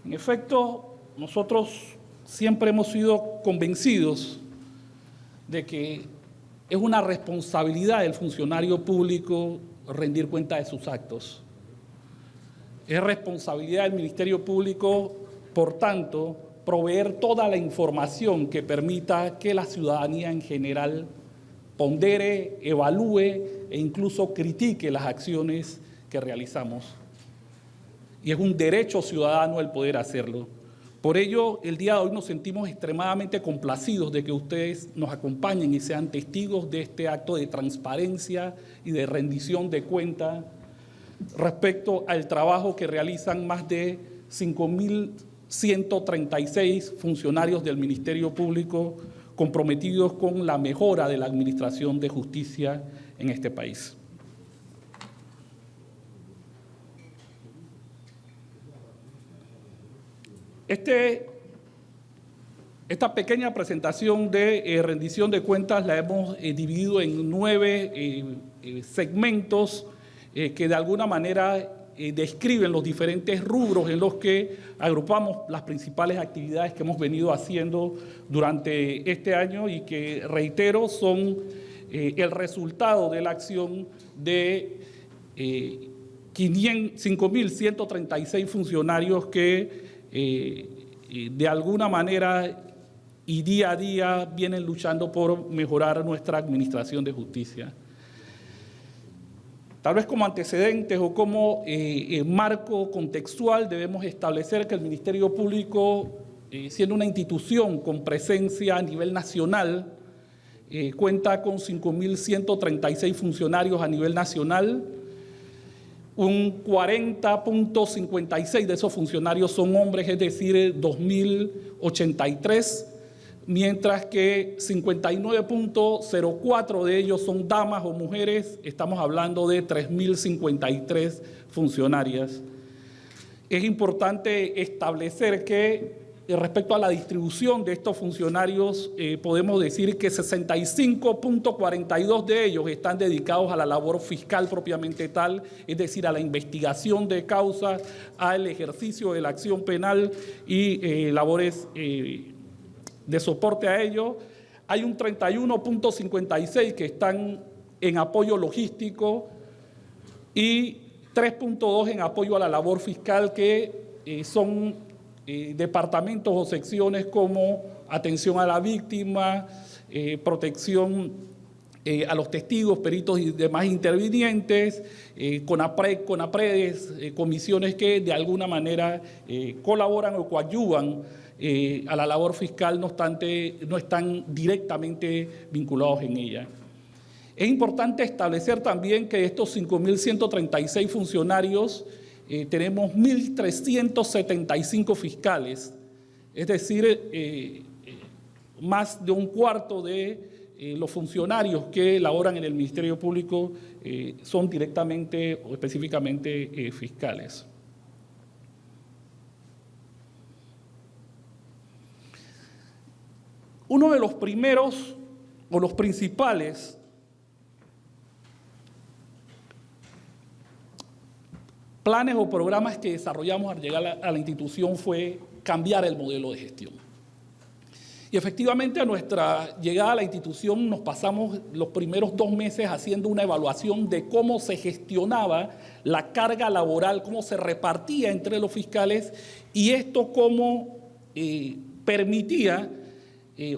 En efecto, nosotros siempre hemos sido convencidos de que es una responsabilidad del funcionario público rendir cuenta de sus actos. Es responsabilidad del Ministerio Público, por tanto, proveer toda la información que permita que la ciudadanía en general pondere, evalúe e incluso critique las acciones que realizamos. Y es un derecho ciudadano el poder hacerlo. Por ello, el día de hoy nos sentimos extremadamente complacidos de que ustedes nos acompañen y sean testigos de este acto de transparencia y de rendición de cuenta respecto al trabajo que realizan más de 5.136 funcionarios del Ministerio Público comprometidos con la mejora de la administración de justicia en este país. Esta pequeña presentación de rendición de cuentas la hemos dividido en 9 segmentos que de alguna manera describen los diferentes rubros en los que agrupamos las principales actividades que hemos venido haciendo durante este año y que, reitero, son el resultado de la acción de 5.136 funcionarios que de alguna manera y día a día vienen luchando por mejorar nuestra administración de justicia. Tal vez como antecedentes o como marco contextual debemos establecer que el Ministerio Público, siendo una institución con presencia a nivel nacional, cuenta con 5.136 funcionarios a nivel nacional. Un 40.56 de esos funcionarios son hombres, es decir, 2.083, mientras que 59.04 de ellos son damas o mujeres, estamos hablando de 3.053 funcionarias. Es importante establecer que respecto a la distribución de estos funcionarios, podemos decir que 65.42 de ellos están dedicados a la labor fiscal propiamente tal, es decir, a la investigación de causas, al ejercicio de la acción penal y labores de soporte a ello. Hay un 31.56 que están en apoyo logístico y 3.2 en apoyo a la labor fiscal, que son departamentos o secciones como atención a la víctima, protección a los testigos, peritos y demás intervinientes, CONAPREDES, comisiones que de alguna manera colaboran o coadyuvan a la labor fiscal, no obstante no están directamente vinculados en ella. Es importante establecer también que estos 5.136 funcionarios tenemos 1.375 fiscales, es decir, más de un cuarto de los funcionarios que laboran en el Ministerio Público son directamente o específicamente fiscales. Uno de los primeros o los principales planes o programas que desarrollamos al llegar a la institución fue cambiar el modelo de gestión. Y efectivamente a nuestra llegada a la institución nos pasamos los primeros 2 meses haciendo una evaluación de cómo se gestionaba la carga laboral, cómo se repartía entre los fiscales y esto cómo permitía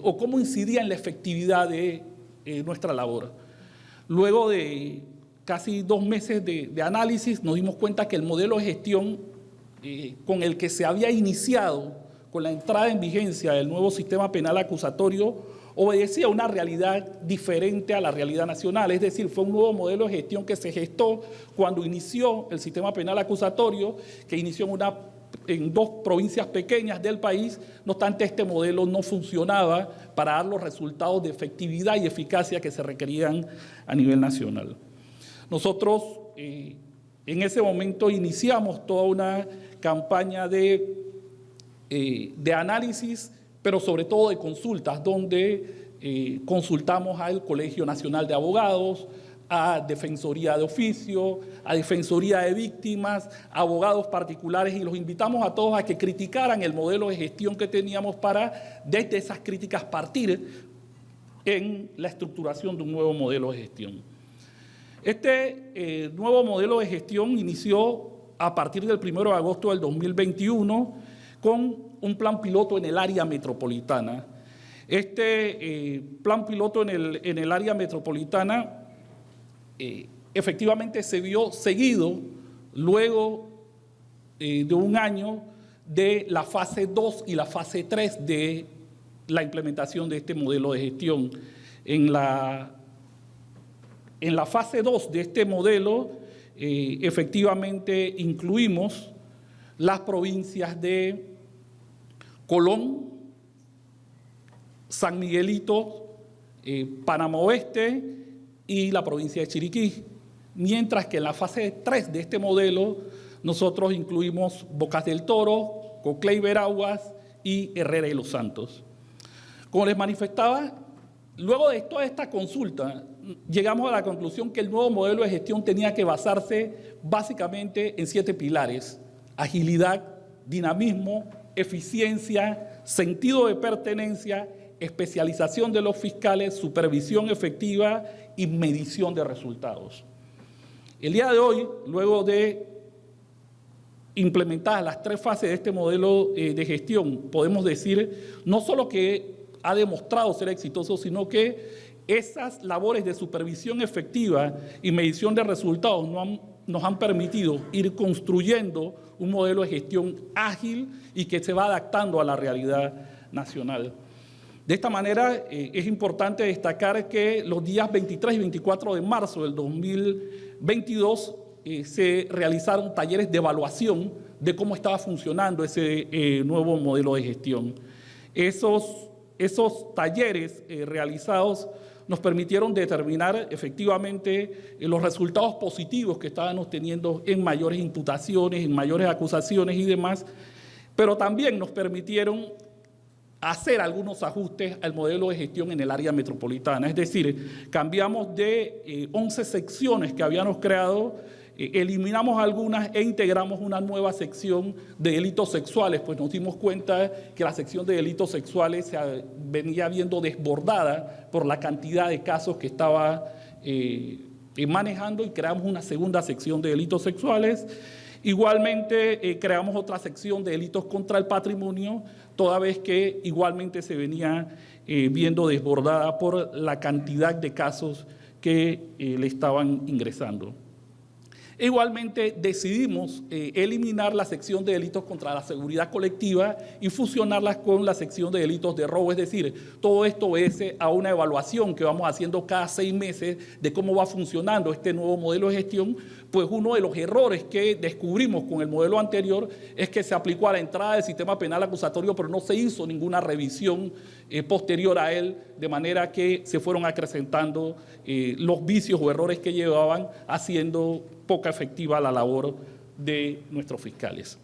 o cómo incidía en la efectividad de nuestra labor. Luego de casi 2 meses de análisis, nos dimos cuenta que el modelo de gestión con el que se había iniciado con la entrada en vigencia del nuevo sistema penal acusatorio obedecía a una realidad diferente a la realidad nacional. Es decir, fue un nuevo modelo de gestión que se gestó cuando inició el sistema penal acusatorio, que inició en 2 provincias pequeñas del país. No obstante, este modelo no funcionaba para dar los resultados de efectividad y eficacia que se requerían a nivel nacional. Nosotros en ese momento iniciamos toda una campaña de análisis, pero sobre todo de consultas, donde consultamos al Colegio Nacional de Abogados, a defensoría de oficio, a defensoría de víctimas, a abogados particulares, y los invitamos a todos a que criticaran el modelo de gestión que teníamos para, desde esas críticas, partir en la estructuración de un nuevo modelo de gestión. Este nuevo modelo de gestión inició a partir del 1 de agosto del 2021 con un plan piloto en el área metropolitana. Este plan piloto en el área metropolitana efectivamente se vio seguido luego de un año de la fase 2 y la fase 3 de la implementación de este modelo de gestión. En la fase 2 de este modelo, efectivamente incluimos las provincias de Colón, San Miguelito, Panamá Oeste y la provincia de Chiriquí, mientras que en la fase 3 de este modelo nosotros incluimos Bocas del Toro, Coclé y Veraguas y Herrera y Los Santos. Como les manifestaba, luego de toda esta consulta, llegamos a la conclusión que el nuevo modelo de gestión tenía que basarse básicamente en 7 pilares: agilidad, dinamismo, eficiencia, sentido de pertenencia, especialización de los fiscales, supervisión efectiva y medición de resultados. El día de hoy, luego de implementadas las 3 fases de este modelo de gestión, podemos decir no solo que ha demostrado ser exitoso, sino que esas labores de supervisión efectiva y medición de resultados nos han permitido ir construyendo un modelo de gestión ágil y que se va adaptando a la realidad nacional. De esta manera, es importante destacar que los días 23 y 24 de marzo del 2022 se realizaron talleres de evaluación de cómo estaba funcionando ese nuevo modelo de gestión. Esos talleres realizados nos permitieron determinar efectivamente los resultados positivos que estábamos teniendo en mayores imputaciones, en mayores acusaciones y demás, pero también nos permitieron hacer algunos ajustes al modelo de gestión en el área metropolitana. Es decir, cambiamos de 11 secciones que habíamos creado, eliminamos algunas e integramos una nueva sección de delitos sexuales, pues nos dimos cuenta que la sección de delitos sexuales se venía viendo desbordada por la cantidad de casos que estaba manejando, y creamos una segunda sección de delitos sexuales. Igualmente creamos otra sección de delitos contra el patrimonio, toda vez que igualmente se venía viendo desbordada por la cantidad de casos que le estaban ingresando. Igualmente decidimos eliminar la sección de delitos contra la seguridad colectiva y fusionarlas con la sección de delitos de robo. Es decir, todo esto obedece a una evaluación que vamos haciendo cada 6 meses de cómo va funcionando este nuevo modelo de gestión. Pues uno de los errores que descubrimos con el modelo anterior es que se aplicó a la entrada del sistema penal acusatorio, pero no se hizo ninguna revisión posterior a él, de manera que se fueron acrecentando los vicios o errores que llevaban, haciendo poca efectiva la labor de nuestros fiscales.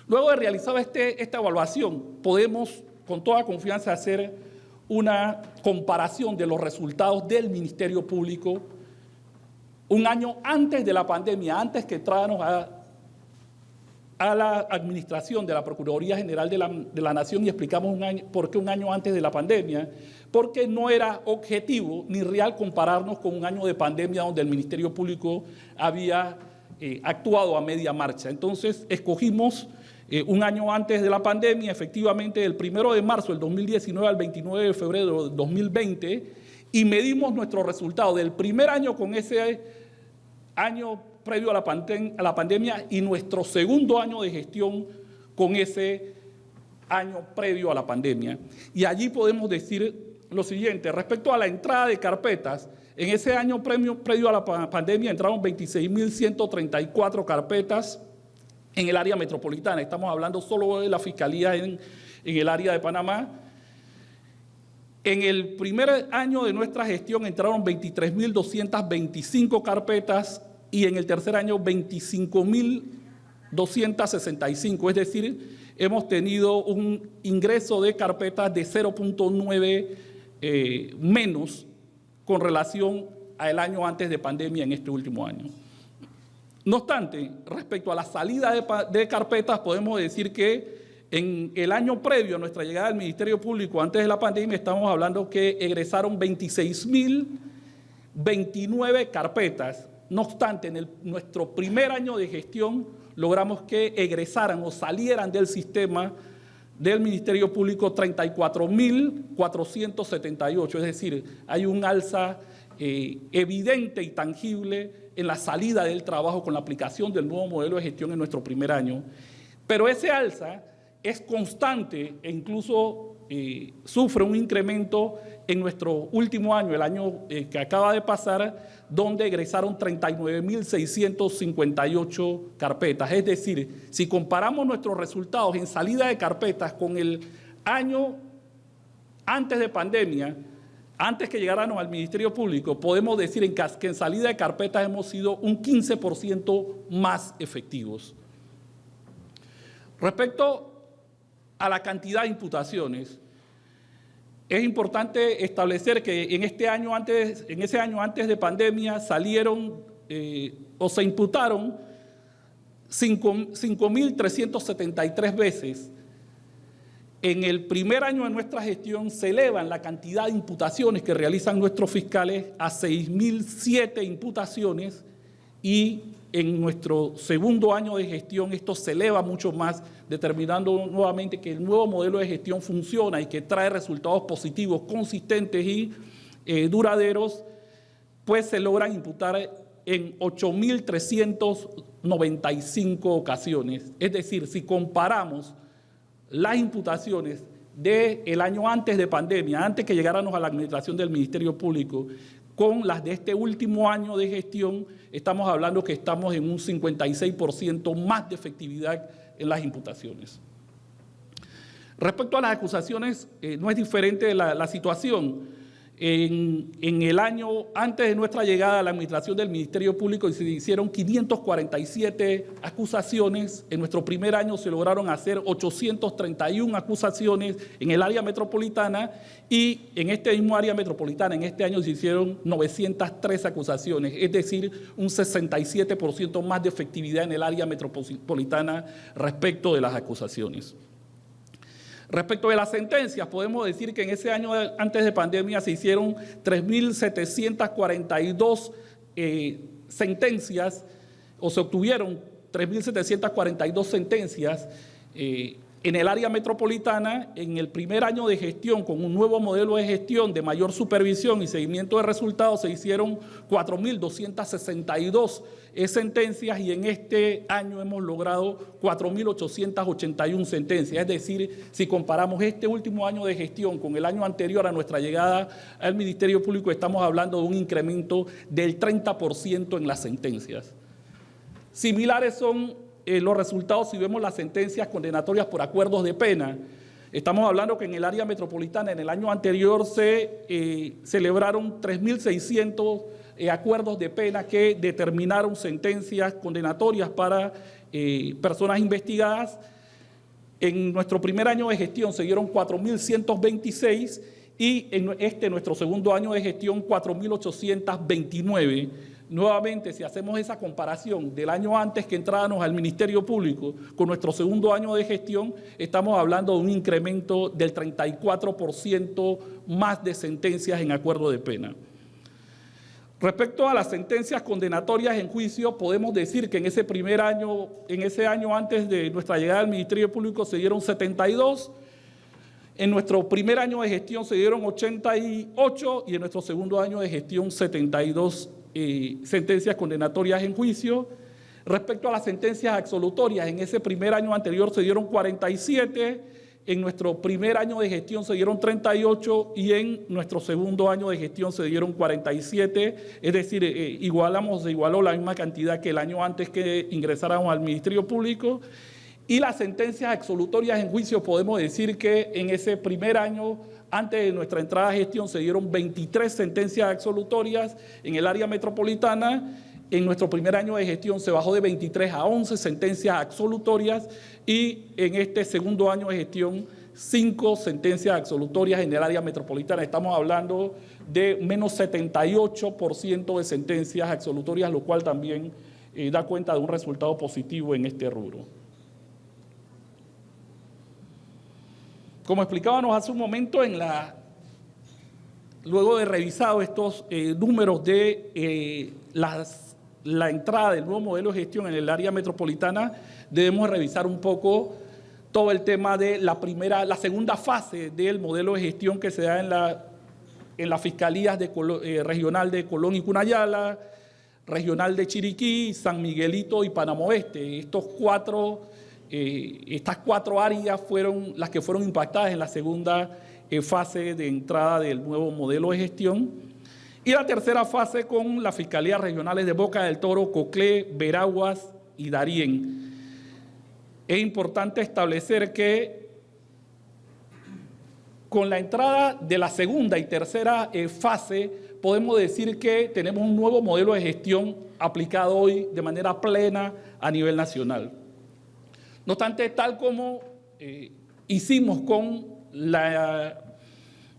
Luego de realizar esta evaluación, podemos con toda confianza hacer una comparación de los resultados del Ministerio Público un año antes de la pandemia, antes que entráramos a la administración de la Procuraduría General de la Nación, y explicamos por qué un año antes de la pandemia, porque no era objetivo ni real compararnos con un año de pandemia donde el Ministerio Público había actuado a media marcha. Entonces escogimos un año antes de la pandemia, efectivamente del 1 de marzo del 2019 al 29 de febrero del 2020, y medimos nuestros resultados del primer año con ese año previo a la pandemia y nuestro segundo año de gestión con ese año previo a la pandemia. Y allí podemos decir lo siguiente: respecto a la entrada de carpetas, en ese año previo a la pandemia entraron 26.134 carpetas en el área metropolitana. Estamos hablando solo de la Fiscalía en el área de Panamá. En el primer año de nuestra gestión entraron 23.225 carpetas y en el tercer año 25.265. Es decir, hemos tenido un ingreso de carpetas de 0.9 menos con relación al año antes de pandemia en este último año. No obstante, respecto a la salida de carpetas, podemos decir que en el año previo a nuestra llegada al Ministerio Público, antes de la pandemia, estamos hablando que egresaron 26.029 carpetas. No obstante, en nuestro primer año de gestión logramos que egresaran o salieran del sistema del Ministerio Público 34.478, es decir, hay un alza evidente y tangible en la salida del trabajo con la aplicación del nuevo modelo de gestión en nuestro primer año. Pero ese alza es constante e incluso sufre un incremento en nuestro último año, el año que acaba de pasar, donde egresaron 39.658 carpetas. Es decir, si comparamos nuestros resultados en salida de carpetas con el año antes de pandemia, antes que llegáramos al Ministerio Público, podemos decir que en salida de carpetas hemos sido un 15% más efectivos. Respecto a la cantidad de imputaciones, es importante establecer que en ese año antes de pandemia salieron o se imputaron 5.373 veces. En el primer año de nuestra gestión se elevan la cantidad de imputaciones que realizan nuestros fiscales a 6.007 imputaciones y en nuestro segundo año de gestión esto se eleva mucho más, determinando nuevamente que el nuevo modelo de gestión funciona y que trae resultados positivos, consistentes y duraderos, pues se logran imputar en 8.395 ocasiones. Es decir, si comparamos las imputaciones del año antes de pandemia, antes que llegáramos a la administración del Ministerio Público, con las de este último año de gestión, estamos hablando que estamos en un 56% más de efectividad en las imputaciones. Respecto a las acusaciones, no es diferente la situación. En el año antes de nuestra llegada a la administración del Ministerio Público se hicieron 547 acusaciones. En nuestro primer año se lograron hacer 831 acusaciones en el área metropolitana y en este mismo área metropolitana, en este año se hicieron 903 acusaciones, es decir, un 67% más de efectividad en el área metropolitana respecto de las acusaciones. Respecto de las sentencias, podemos decir que en ese año antes de pandemia se hicieron 3.742 sentencias, o se obtuvieron 3.742 sentencias en el área metropolitana. En el primer año de gestión, con un nuevo modelo de gestión de mayor supervisión y seguimiento de resultados, se hicieron 4.262 sentencias y en este año hemos logrado 4.881 sentencias. Es decir, si comparamos este último año de gestión con el año anterior a nuestra llegada al Ministerio Público, estamos hablando de un incremento del 30% en las sentencias. Similares son los resultados si vemos las sentencias condenatorias por acuerdos de pena. Estamos hablando que en el área metropolitana en el año anterior se celebraron 3.600 acuerdos de pena que determinaron sentencias condenatorias para personas investigadas. En nuestro primer año de gestión se dieron 4.126 y en nuestro segundo año de gestión 4.829. Nuevamente, si hacemos esa comparación del año antes que entrábamos al Ministerio Público con nuestro segundo año de gestión, estamos hablando de un incremento del 34% más de sentencias en acuerdo de pena. Respecto a las sentencias condenatorias en juicio, podemos decir que en ese año antes de nuestra llegada al Ministerio Público se dieron 72, en nuestro primer año de gestión se dieron 88 y en nuestro segundo año de gestión 72 sentencias condenatorias en juicio. Respecto a las sentencias absolutorias, en ese primer año anterior se dieron 47, en nuestro primer año de gestión se dieron 38 y en nuestro segundo año de gestión se dieron 47, es decir, se igualó la misma cantidad que el año antes que ingresáramos al Ministerio Público. Y las sentencias absolutorias en juicio, podemos decir que en ese primer año, antes de nuestra entrada a gestión, se dieron 23 sentencias absolutorias en el área metropolitana. En nuestro primer año de gestión se bajó de 23 a 11 sentencias absolutorias y en este segundo año de gestión 5 sentencias absolutorias en el área metropolitana. Estamos hablando de menos 78% de sentencias absolutorias, lo cual también da cuenta de un resultado positivo en este rubro. Como explicábamos hace un momento, luego de revisado estos números de la entrada del nuevo modelo de gestión en el área metropolitana, debemos revisar un poco todo el tema de la segunda fase del modelo de gestión que se da en las fiscalías regional de Colón y Cunayala, regional de Chiriquí, San Miguelito y Panamá Oeste. Estas cuatro áreas fueron las que fueron impactadas en la segunda fase de entrada del nuevo modelo de gestión. Y la tercera fase con las fiscalías regionales de Boca del Toro, Coclé, Veraguas y Darién. Es importante establecer que con la entrada de la segunda y tercera fase, podemos decir que tenemos un nuevo modelo de gestión aplicado hoy de manera plena a nivel nacional. No obstante, tal como hicimos con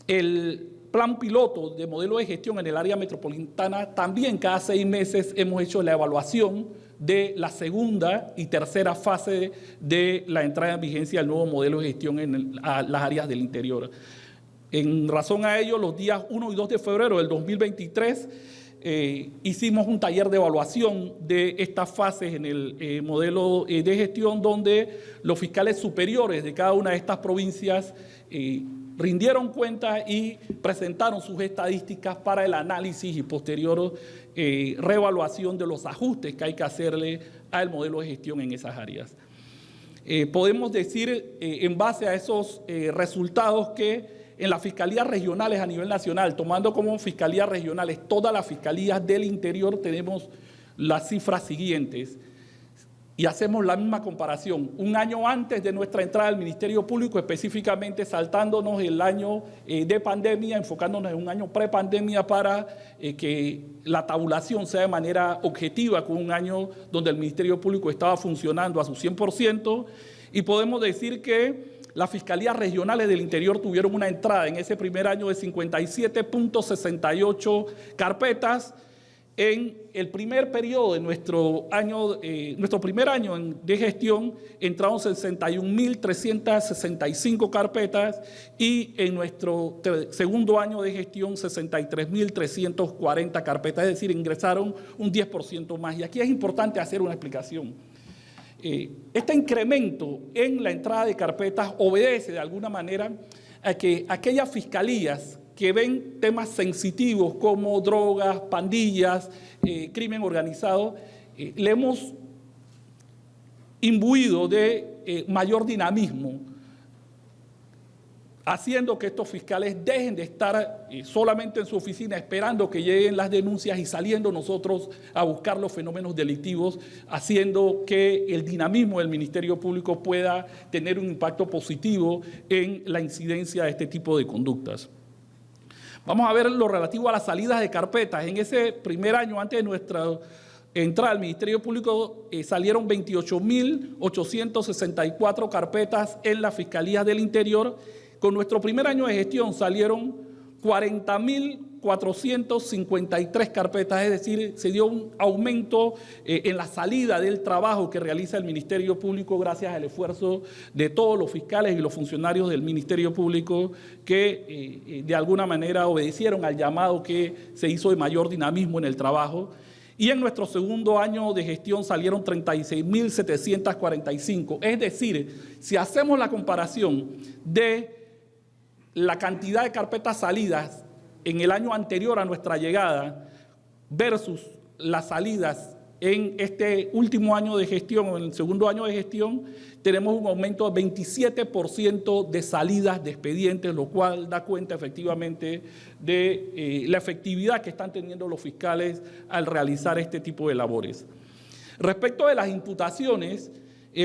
el plan piloto de modelo de gestión en el área metropolitana, también cada 6 meses hemos hecho la evaluación de la segunda y tercera fase de la entrada en vigencia del nuevo modelo de gestión en las áreas del interior. En razón a ello, los días 1 y 2 de febrero del 2023 hicimos un taller de evaluación de estas fases en el modelo de gestión, donde los fiscales superiores de cada una de estas provincias rindieron cuenta y presentaron sus estadísticas para el análisis y posterior reevaluación de los ajustes que hay que hacerle al modelo de gestión en esas áreas. Podemos decir, en base a esos resultados, que en las fiscalías regionales a nivel nacional, tomando como fiscalías regionales todas las fiscalías del interior, tenemos las cifras siguientes. Y hacemos la misma comparación. Un año antes de nuestra entrada al Ministerio Público, específicamente saltándonos el año de pandemia, enfocándonos en un año prepandemia para que la tabulación sea de manera objetiva, con un año donde el Ministerio Público estaba funcionando a su 100%, y podemos decir que las fiscalías regionales del interior tuvieron una entrada en ese primer año de 57.68 carpetas. En el primer periodo de nuestro primer año de gestión, entraron 61.365 carpetas y en nuestro segundo año de gestión 63.340 carpetas, es decir, ingresaron un 10% más. Y aquí es importante hacer una explicación. Este incremento en la entrada de carpetas obedece de alguna manera a que aquellas fiscalías que ven temas sensitivos como drogas, pandillas, crimen organizado, le hemos imbuido de mayor dinamismo, haciendo que estos fiscales dejen de estar solamente en su oficina esperando que lleguen las denuncias y saliendo nosotros a buscar los fenómenos delictivos, haciendo que el dinamismo del Ministerio Público pueda tener un impacto positivo en la incidencia de este tipo de conductas. Vamos a ver lo relativo a las salidas de carpetas. En ese primer año, antes de nuestra entrada al Ministerio Público, salieron 28.864 carpetas en las fiscalías del interior. Con nuestro primer año de gestión salieron 40.453 carpetas, es decir, se dio un aumento en la salida del trabajo que realiza el Ministerio Público gracias al esfuerzo de todos los fiscales y los funcionarios del Ministerio Público que de alguna manera obedecieron al llamado que se hizo de mayor dinamismo en el trabajo. Y en nuestro segundo año de gestión salieron 36.745. Es decir, si hacemos la comparación de la cantidad de carpetas salidas en el año anterior a nuestra llegada versus las salidas en este último año de gestión o en el segundo año de gestión, tenemos un aumento de 27% de salidas de expedientes, lo cual da cuenta efectivamente de la efectividad que están teniendo los fiscales al realizar este tipo de labores. Respecto de las imputaciones,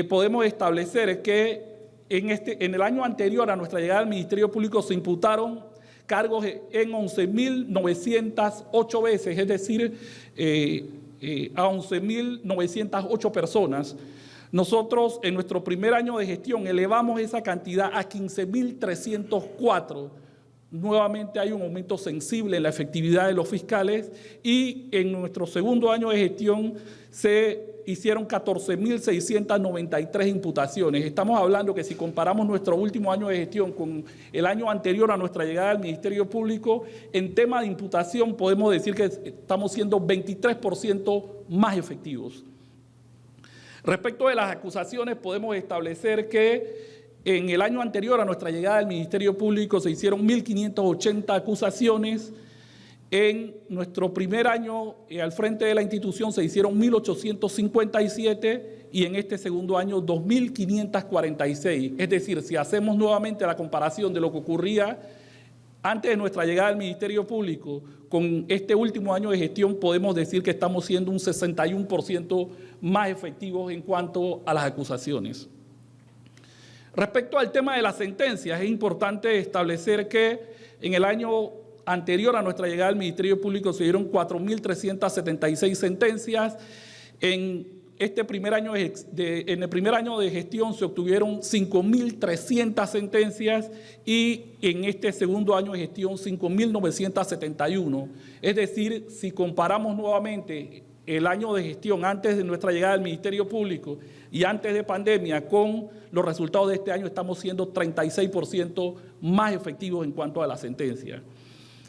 podemos establecer que en el año anterior a nuestra llegada al Ministerio Público se imputaron cargos en 11.908 veces, es decir, a 11.908 personas, Nosotros en nuestro primer año de gestión elevamos esa cantidad a 15.304. Nuevamente hay un aumento sensible en la efectividad de los fiscales y en nuestro segundo año de gestión se hicieron 14.693 imputaciones. Estamos hablando que si comparamos nuestro último año de gestión con el año anterior a nuestra llegada al Ministerio Público, en tema de imputación podemos decir que estamos siendo 23% más efectivos. Respecto de las acusaciones, podemos establecer que en el año anterior a nuestra llegada al Ministerio Público se hicieron 1.580 acusaciones. En nuestro primer año al frente de la institución se hicieron 1.857 y en este segundo año 2.546. Es decir, si hacemos nuevamente la comparación de lo que ocurría antes de nuestra llegada al Ministerio Público con este último año de gestión, podemos decir que estamos siendo un 61% más efectivos en cuanto a las acusaciones. Respecto al tema de las sentencias, es importante establecer que en el año anterior a nuestra llegada al Ministerio Público se dieron 4.376 sentencias. En el primer año de gestión se obtuvieron 5.300 sentencias y en este segundo año de gestión 5.971. Es decir, si comparamos nuevamente el año de gestión antes de nuestra llegada al Ministerio Público y antes de pandemia con los resultados de este año, estamos siendo 36% más efectivos en cuanto a la sentencia.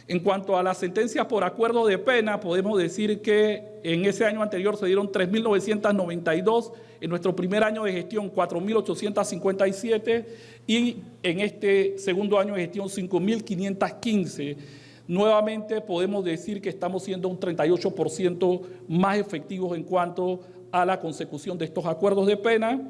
En cuanto a las sentencias por acuerdo de pena, podemos decir que en ese año anterior se dieron 3.992, en nuestro primer año de gestión 4.857 y en este segundo año de gestión 5.515. Nuevamente podemos decir que estamos siendo un 38% más efectivos en cuanto a la consecución de estos acuerdos de pena.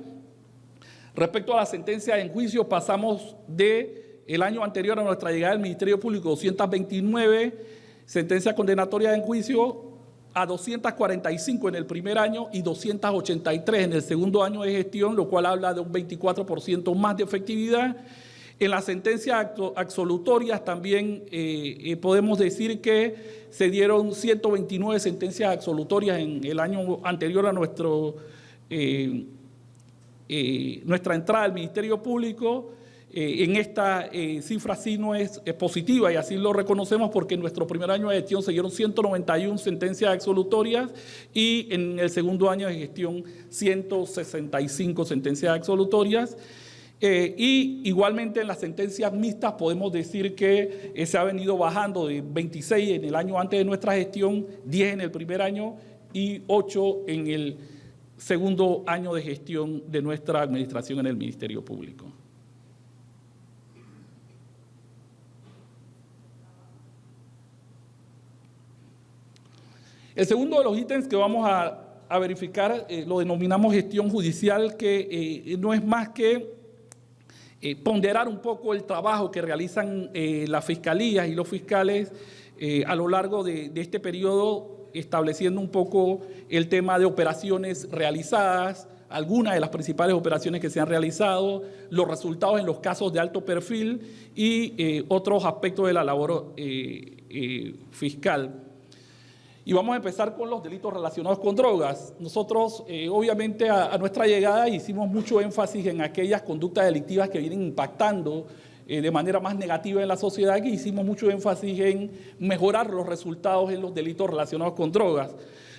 Respecto a la sentencia en juicio, pasamos de el año anterior a nuestra llegada al Ministerio Público, 229 sentencias condenatorias en juicio, a 245 en el primer año y 283 en el segundo año de gestión, lo cual habla de un 24% más de efectividad. En las sentencias absolutorias también podemos decir que se dieron 129 sentencias absolutorias en el año anterior a nuestra entrada al Ministerio Público. En esta cifra sí no es positiva y así lo reconocemos porque en nuestro primer año de gestión se dieron 191 sentencias absolutorias y en el segundo año de gestión 165 sentencias absolutorias. Y igualmente en las sentencias mixtas podemos decir que se ha venido bajando de 26 en el año antes de nuestra gestión, 10 en el primer año y 8 en el segundo año de gestión de nuestra administración en el Ministerio Público. El segundo de los ítems que vamos a verificar lo denominamos gestión judicial, que no es más que ponderar un poco el trabajo que realizan las fiscalías y los fiscales a lo largo de este periodo, estableciendo un poco el tema de operaciones realizadas, algunas de las principales operaciones que se han realizado, los resultados en los casos de alto perfil y otros aspectos de la labor fiscal. Y vamos a empezar con los delitos relacionados con drogas. Nosotros, obviamente, a nuestra llegada hicimos mucho énfasis en aquellas conductas delictivas que vienen impactando de manera más negativa en la sociedad, que hicimos mucho énfasis en mejorar los resultados en los delitos relacionados con drogas.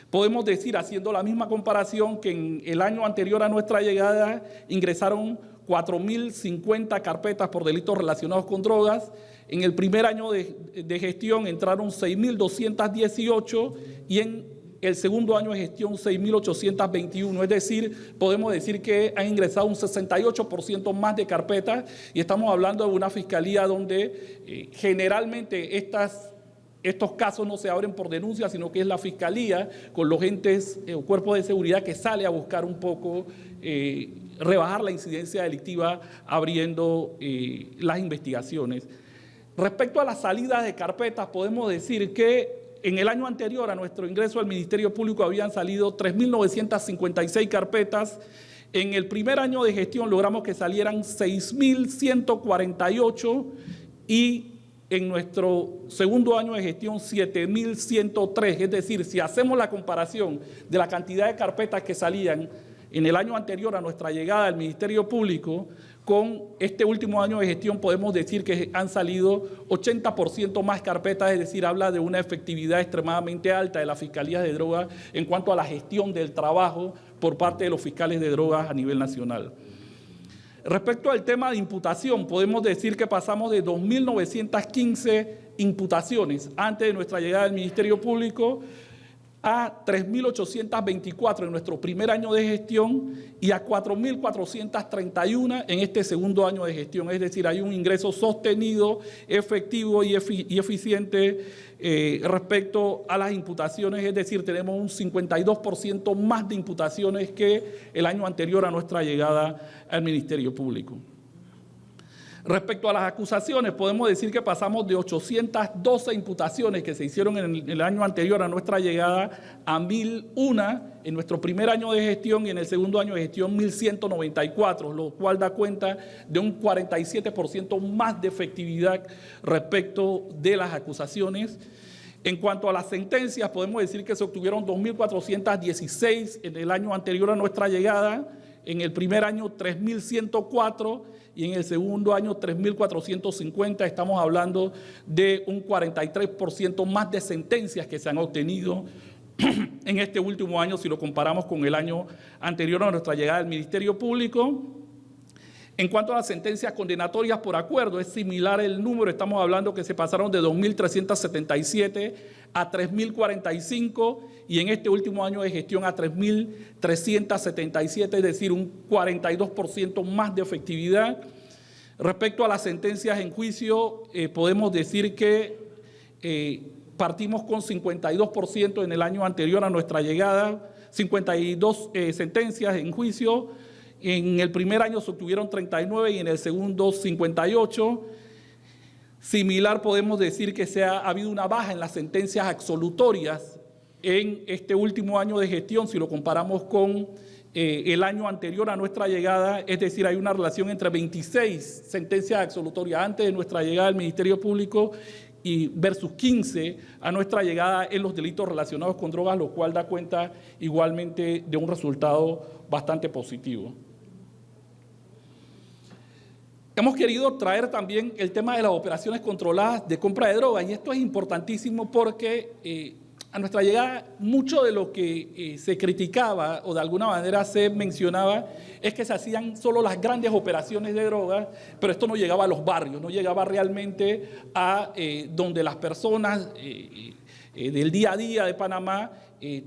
Podemos decir, haciendo la misma comparación, que en el año anterior a nuestra llegada ingresaron 4.050 carpetas por delitos relacionados con drogas. En el primer año de gestión entraron 6.218 y en el segundo año de gestión 6.821. Es decir, podemos decir que han ingresado un 68% más de carpetas y estamos hablando de una fiscalía donde generalmente estos casos no se abren por denuncia, sino que es la fiscalía con los entes o cuerpos de seguridad que sale a buscar un poco rebajar la incidencia delictiva abriendo las investigaciones. Respecto a las salidas de carpetas, podemos decir que en el año anterior a nuestro ingreso al Ministerio Público habían salido 3.956 carpetas. En el primer año de gestión logramos que salieran 6.148 y en nuestro segundo año de gestión 7.103. Es decir, si hacemos la comparación de la cantidad de carpetas que salían en el año anterior a nuestra llegada al Ministerio Público, con este último año de gestión podemos decir que han salido 80% más carpetas, es decir, habla de una efectividad extremadamente alta de las fiscalías de drogas en cuanto a la gestión del trabajo por parte de los fiscales de drogas a nivel nacional. Respecto al tema de imputación, podemos decir que pasamos de 2.915 imputaciones antes de nuestra llegada al Ministerio Público a 3.824 en nuestro primer año de gestión y a 4.431 en este segundo año de gestión. Es decir, hay un ingreso sostenido, efectivo y eficiente respecto a las imputaciones. Es decir, tenemos un 52% más de imputaciones que el año anterior a nuestra llegada al Ministerio Público. Respecto a las acusaciones, podemos decir que pasamos de 812 imputaciones que se hicieron en el año anterior a nuestra llegada a 1.001 en nuestro primer año de gestión y en el segundo año de gestión 1.194, lo cual da cuenta de un 47% más de efectividad respecto de las acusaciones. En cuanto a las sentencias, podemos decir que se obtuvieron 2.416 en el año anterior a nuestra llegada, en el primer año 3.104 y en el segundo año 3.450. Estamos hablando de un 43% más de sentencias que se han obtenido en este último año si lo comparamos con el año anterior a nuestra llegada al Ministerio Público. En cuanto a las sentencias condenatorias por acuerdo, es similar el número, estamos hablando que se pasaron de 2.377 a 3.045 y en este último año de gestión a 3.377, es decir, un 42% más de efectividad. Respecto a las sentencias en juicio, podemos decir que partimos con 52% en el año anterior a nuestra llegada, 52 sentencias en juicio. En el primer año se obtuvieron 39 y en el segundo 58. Similar podemos decir que ha habido una baja en las sentencias absolutorias en este último año de gestión si lo comparamos con el año anterior a nuestra llegada, es decir, hay una relación entre 26 sentencias absolutorias antes de nuestra llegada al Ministerio Público y versus 15 a nuestra llegada en los delitos relacionados con drogas, lo cual da cuenta igualmente de un resultado bastante positivo. Hemos querido traer también el tema de las operaciones controladas de compra de drogas y esto es importantísimo porque a nuestra llegada mucho de lo que se criticaba o de alguna manera se mencionaba es que se hacían solo las grandes operaciones de drogas, pero esto no llegaba a los barrios, no llegaba realmente a donde las personas del día a día de Panamá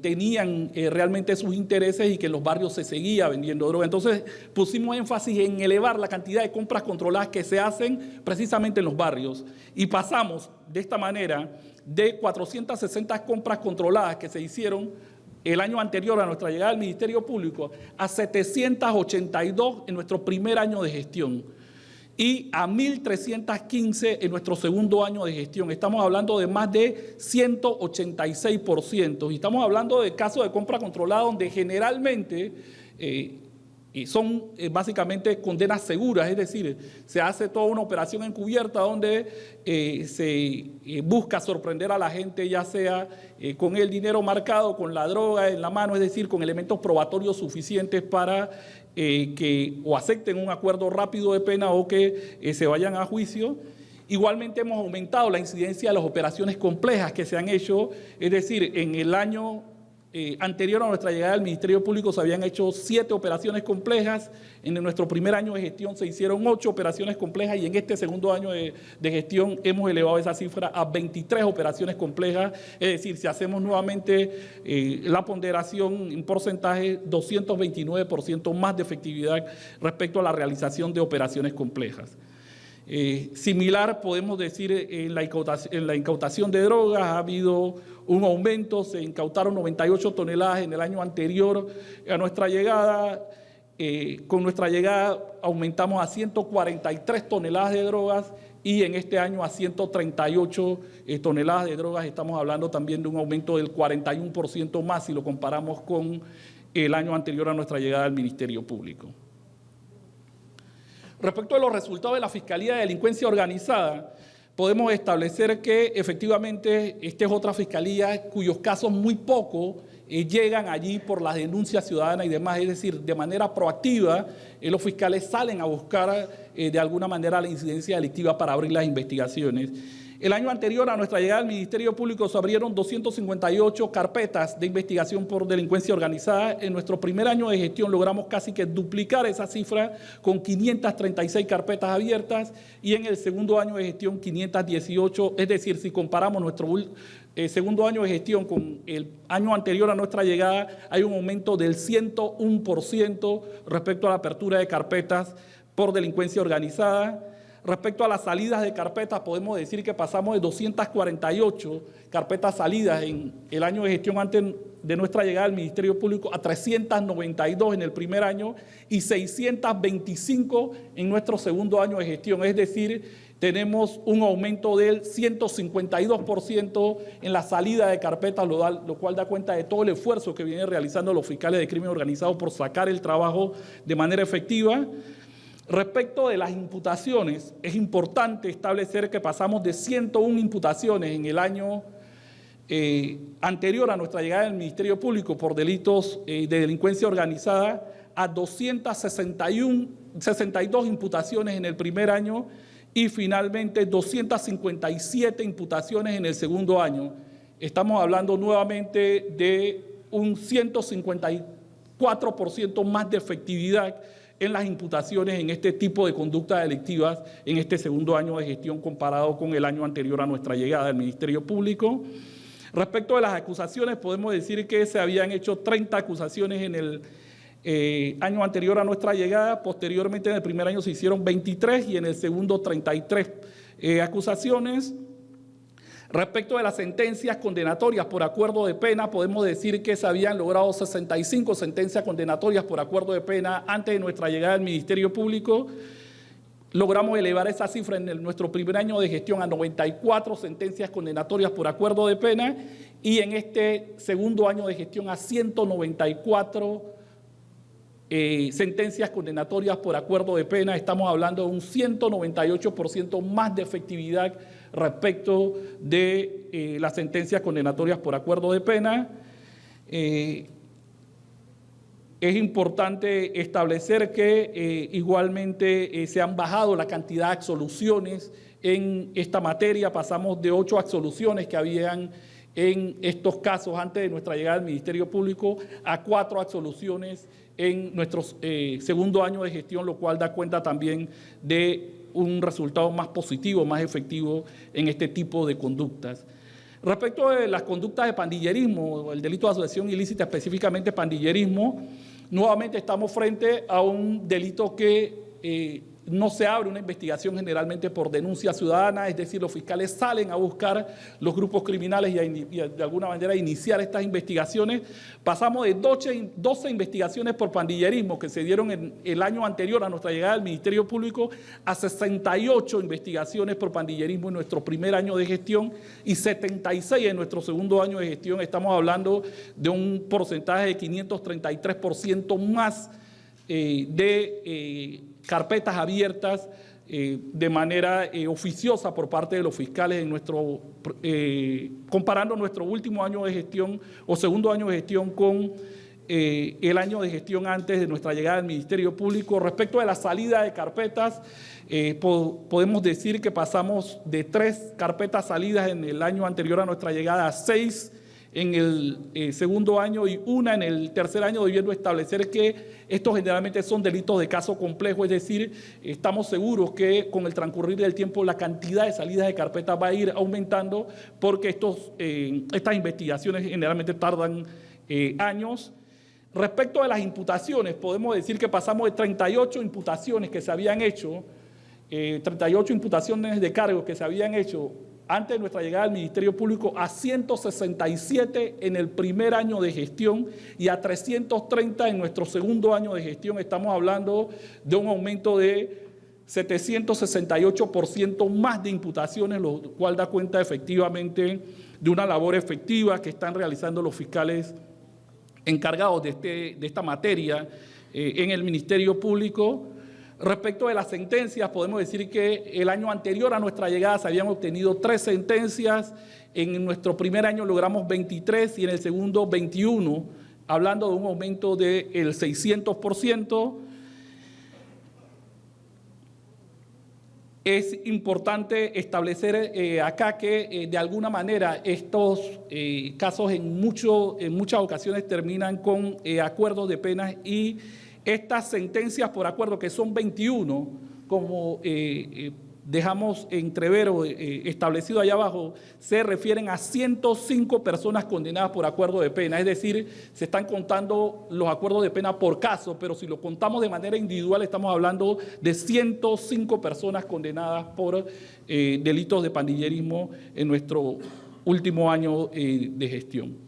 tenían realmente sus intereses y que en los barrios se seguía vendiendo droga. Entonces pusimos énfasis en elevar la cantidad de compras controladas que se hacen precisamente en los barrios y pasamos de esta manera de 460 compras controladas que se hicieron el año anterior a nuestra llegada al Ministerio Público a 782 en nuestro primer año de gestión y a 1.315 en nuestro segundo año de gestión. Estamos hablando de más de 186%. Y estamos hablando de casos de compra controlada donde generalmente son básicamente condenas seguras, es decir, se hace toda una operación encubierta donde se busca sorprender a la gente, ya sea con el dinero marcado, con la droga en la mano, es decir, con elementos probatorios suficientes para que o acepten un acuerdo rápido de pena o que se vayan a juicio. Igualmente hemos aumentado la incidencia de las operaciones complejas que se han hecho, es decir, en el año anterior a nuestra llegada al Ministerio Público se habían hecho 7 operaciones complejas, en nuestro primer año de gestión se hicieron 8 operaciones complejas y en este segundo año de gestión hemos elevado esa cifra a 23 operaciones complejas, es decir, si hacemos nuevamente la ponderación en porcentaje, 229% más de efectividad respecto a la realización de operaciones complejas. Similar podemos decir en la incautación de drogas ha habido un aumento, se incautaron 98 toneladas en el año anterior a nuestra llegada, con nuestra llegada aumentamos a 143 toneladas de drogas y en este año a 138 toneladas de drogas, estamos hablando también de un aumento del 41% más si lo comparamos con el año anterior a nuestra llegada al Ministerio Público. Respecto a los resultados de la Fiscalía de Delincuencia Organizada, podemos establecer que efectivamente esta es otra fiscalía cuyos casos muy poco llegan allí por las denuncias ciudadanas y demás, es decir, de manera proactiva los fiscales salen a buscar de alguna manera la incidencia delictiva para abrir las investigaciones. El año anterior a nuestra llegada al Ministerio Público se abrieron 258 carpetas de investigación por delincuencia organizada. En nuestro primer año de gestión logramos casi que duplicar esa cifra con 536 carpetas abiertas y en el segundo año de gestión 518, es decir, si comparamos nuestro segundo año de gestión con el año anterior a nuestra llegada, hay un aumento del 101% respecto a la apertura de carpetas por delincuencia organizada. Respecto a las salidas de carpetas, podemos decir que pasamos de 248 carpetas salidas en el año de gestión antes de nuestra llegada al Ministerio Público a 392 en el primer año y 625 en nuestro segundo año de gestión. Es decir, tenemos un aumento del 152% en la salida de carpetas, lo cual da cuenta de todo el esfuerzo que vienen realizando los fiscales de crimen organizado por sacar el trabajo de manera efectiva. Respecto de las imputaciones, es importante establecer que pasamos de 101 imputaciones en el año anterior a nuestra llegada al Ministerio Público por delitos de delincuencia organizada a 262 imputaciones en el primer año y finalmente 257 imputaciones en el segundo año. Estamos hablando nuevamente de un 154% más de efectividad en las imputaciones en este tipo de conductas delictivas en este segundo año de gestión comparado con el año anterior a nuestra llegada al Ministerio Público. Respecto de las acusaciones, podemos decir que se habían hecho 30 acusaciones en el año anterior a nuestra llegada, posteriormente en el primer año se hicieron 23 y en el segundo 33 acusaciones. Respecto de las sentencias condenatorias por acuerdo de pena, podemos decir que se habían logrado 65 sentencias condenatorias por acuerdo de pena antes de nuestra llegada al Ministerio Público. Logramos elevar esa cifra en nuestro primer año de gestión a 94 sentencias condenatorias por acuerdo de pena y en este segundo año de gestión a 194 sentencias condenatorias por acuerdo de pena. Estamos hablando de un 198% más de efectividad respecto de las sentencias condenatorias por acuerdo de pena. Es importante establecer que igualmente se han bajado la cantidad de absoluciones en esta materia. Pasamos de 8 absoluciones que habían en estos casos antes de nuestra llegada al Ministerio Público a 4 absoluciones en nuestro segundo año de gestión, lo cual da cuenta también de un resultado más positivo, más efectivo en este tipo de conductas. Respecto de las conductas de pandillerismo, el delito de asociación ilícita, específicamente pandillerismo, nuevamente estamos frente a un delito que no se abre una investigación generalmente por denuncia ciudadana, es decir, los fiscales salen a buscar los grupos criminales y de alguna manera iniciar estas investigaciones. Pasamos de 12 investigaciones por pandillerismo que se dieron en el año anterior a nuestra llegada al Ministerio Público a 68 investigaciones por pandillerismo en nuestro primer año de gestión y 76 en nuestro segundo año de gestión. Estamos hablando de un porcentaje de 533% más de carpetas abiertas de manera oficiosa por parte de los fiscales en comparando nuestro último año de gestión o segundo año de gestión con el año de gestión antes de nuestra llegada al Ministerio Público. Respecto de la salida de carpetas, podemos decir que pasamos de 3 carpetas salidas en el año anterior a nuestra llegada a 6 en el segundo año y 1 en el tercer año, debiendo establecer que estos generalmente son delitos de caso complejo, es decir, estamos seguros que con el transcurrir del tiempo la cantidad de salidas de carpetas va a ir aumentando porque estas investigaciones generalmente tardan años. Respecto de las imputaciones, podemos decir que pasamos de 38 imputaciones que se habían hecho, 38 imputaciones de cargos que se habían hecho antes de nuestra llegada al Ministerio Público a 167 en el primer año de gestión y a 330 en nuestro segundo año de gestión. Estamos hablando de un aumento de 768% más de imputaciones, lo cual da cuenta efectivamente de una labor efectiva que están realizando los fiscales encargados de esta materia en el Ministerio Público. Respecto de las sentencias, podemos decir que el año anterior a nuestra llegada se habían obtenido 3 sentencias, en nuestro primer año logramos 23 y en el segundo 21, hablando de un aumento del 600%. Es importante establecer acá que de alguna manera estos casos en muchas ocasiones terminan con acuerdos de penas y estas sentencias por acuerdo, que son 21, como dejamos entrever o establecido allá abajo, se refieren a 105 personas condenadas por acuerdo de pena. Es decir, se están contando los acuerdos de pena por caso, pero si lo contamos de manera individual estamos hablando de 105 personas condenadas por delitos de pandillerismo en nuestro último año de gestión.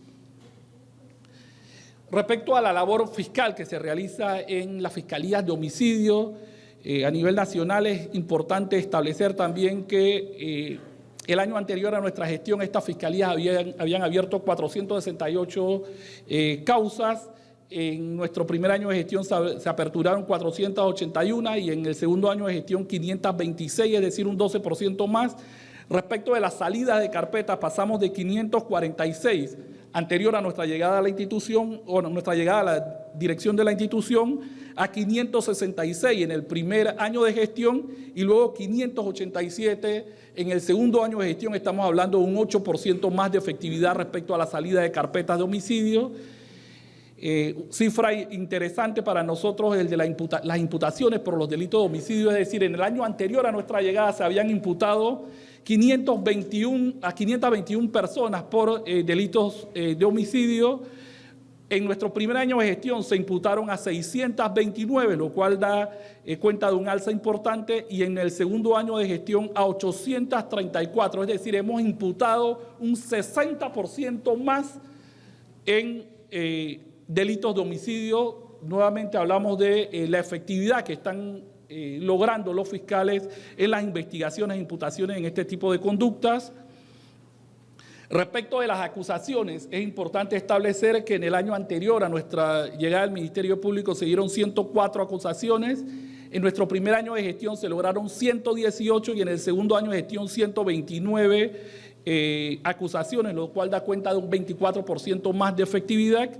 Respecto a la labor fiscal que se realiza en las fiscalías de homicidio, a nivel nacional es importante establecer también que el año anterior a nuestra gestión estas fiscalías habían abierto 468 causas. En nuestro primer año de gestión se aperturaron 481 y en el segundo año de gestión 526, es decir, un 12% más. Respecto de la salida de carpetas, pasamos de 546 anterior a nuestra llegada a la institución, o nuestra llegada a la dirección de la institución, a 566 en el primer año de gestión y luego 587 en el segundo año de gestión. Estamos hablando de un 8% más de efectividad respecto a la salida de carpetas de homicidio. Cifra interesante para nosotros el de las imputaciones por los delitos de homicidio, es decir, en el año anterior a nuestra llegada se habían imputado 521 personas por delitos de homicidio. En nuestro primer año de gestión se imputaron a 629, lo cual da cuenta de un alza importante, y en el segundo año de gestión a 834, es decir, hemos imputado un 60% más en delitos de homicidio. Nuevamente hablamos de la efectividad que están logrando los fiscales en las investigaciones e imputaciones en este tipo de conductas. Respecto de las acusaciones, es importante establecer que en el año anterior a nuestra llegada al Ministerio Público se dieron 104 acusaciones, en nuestro primer año de gestión se lograron 118 y en el segundo año de gestión 129 acusaciones, lo cual da cuenta de un 24% más de efectividad.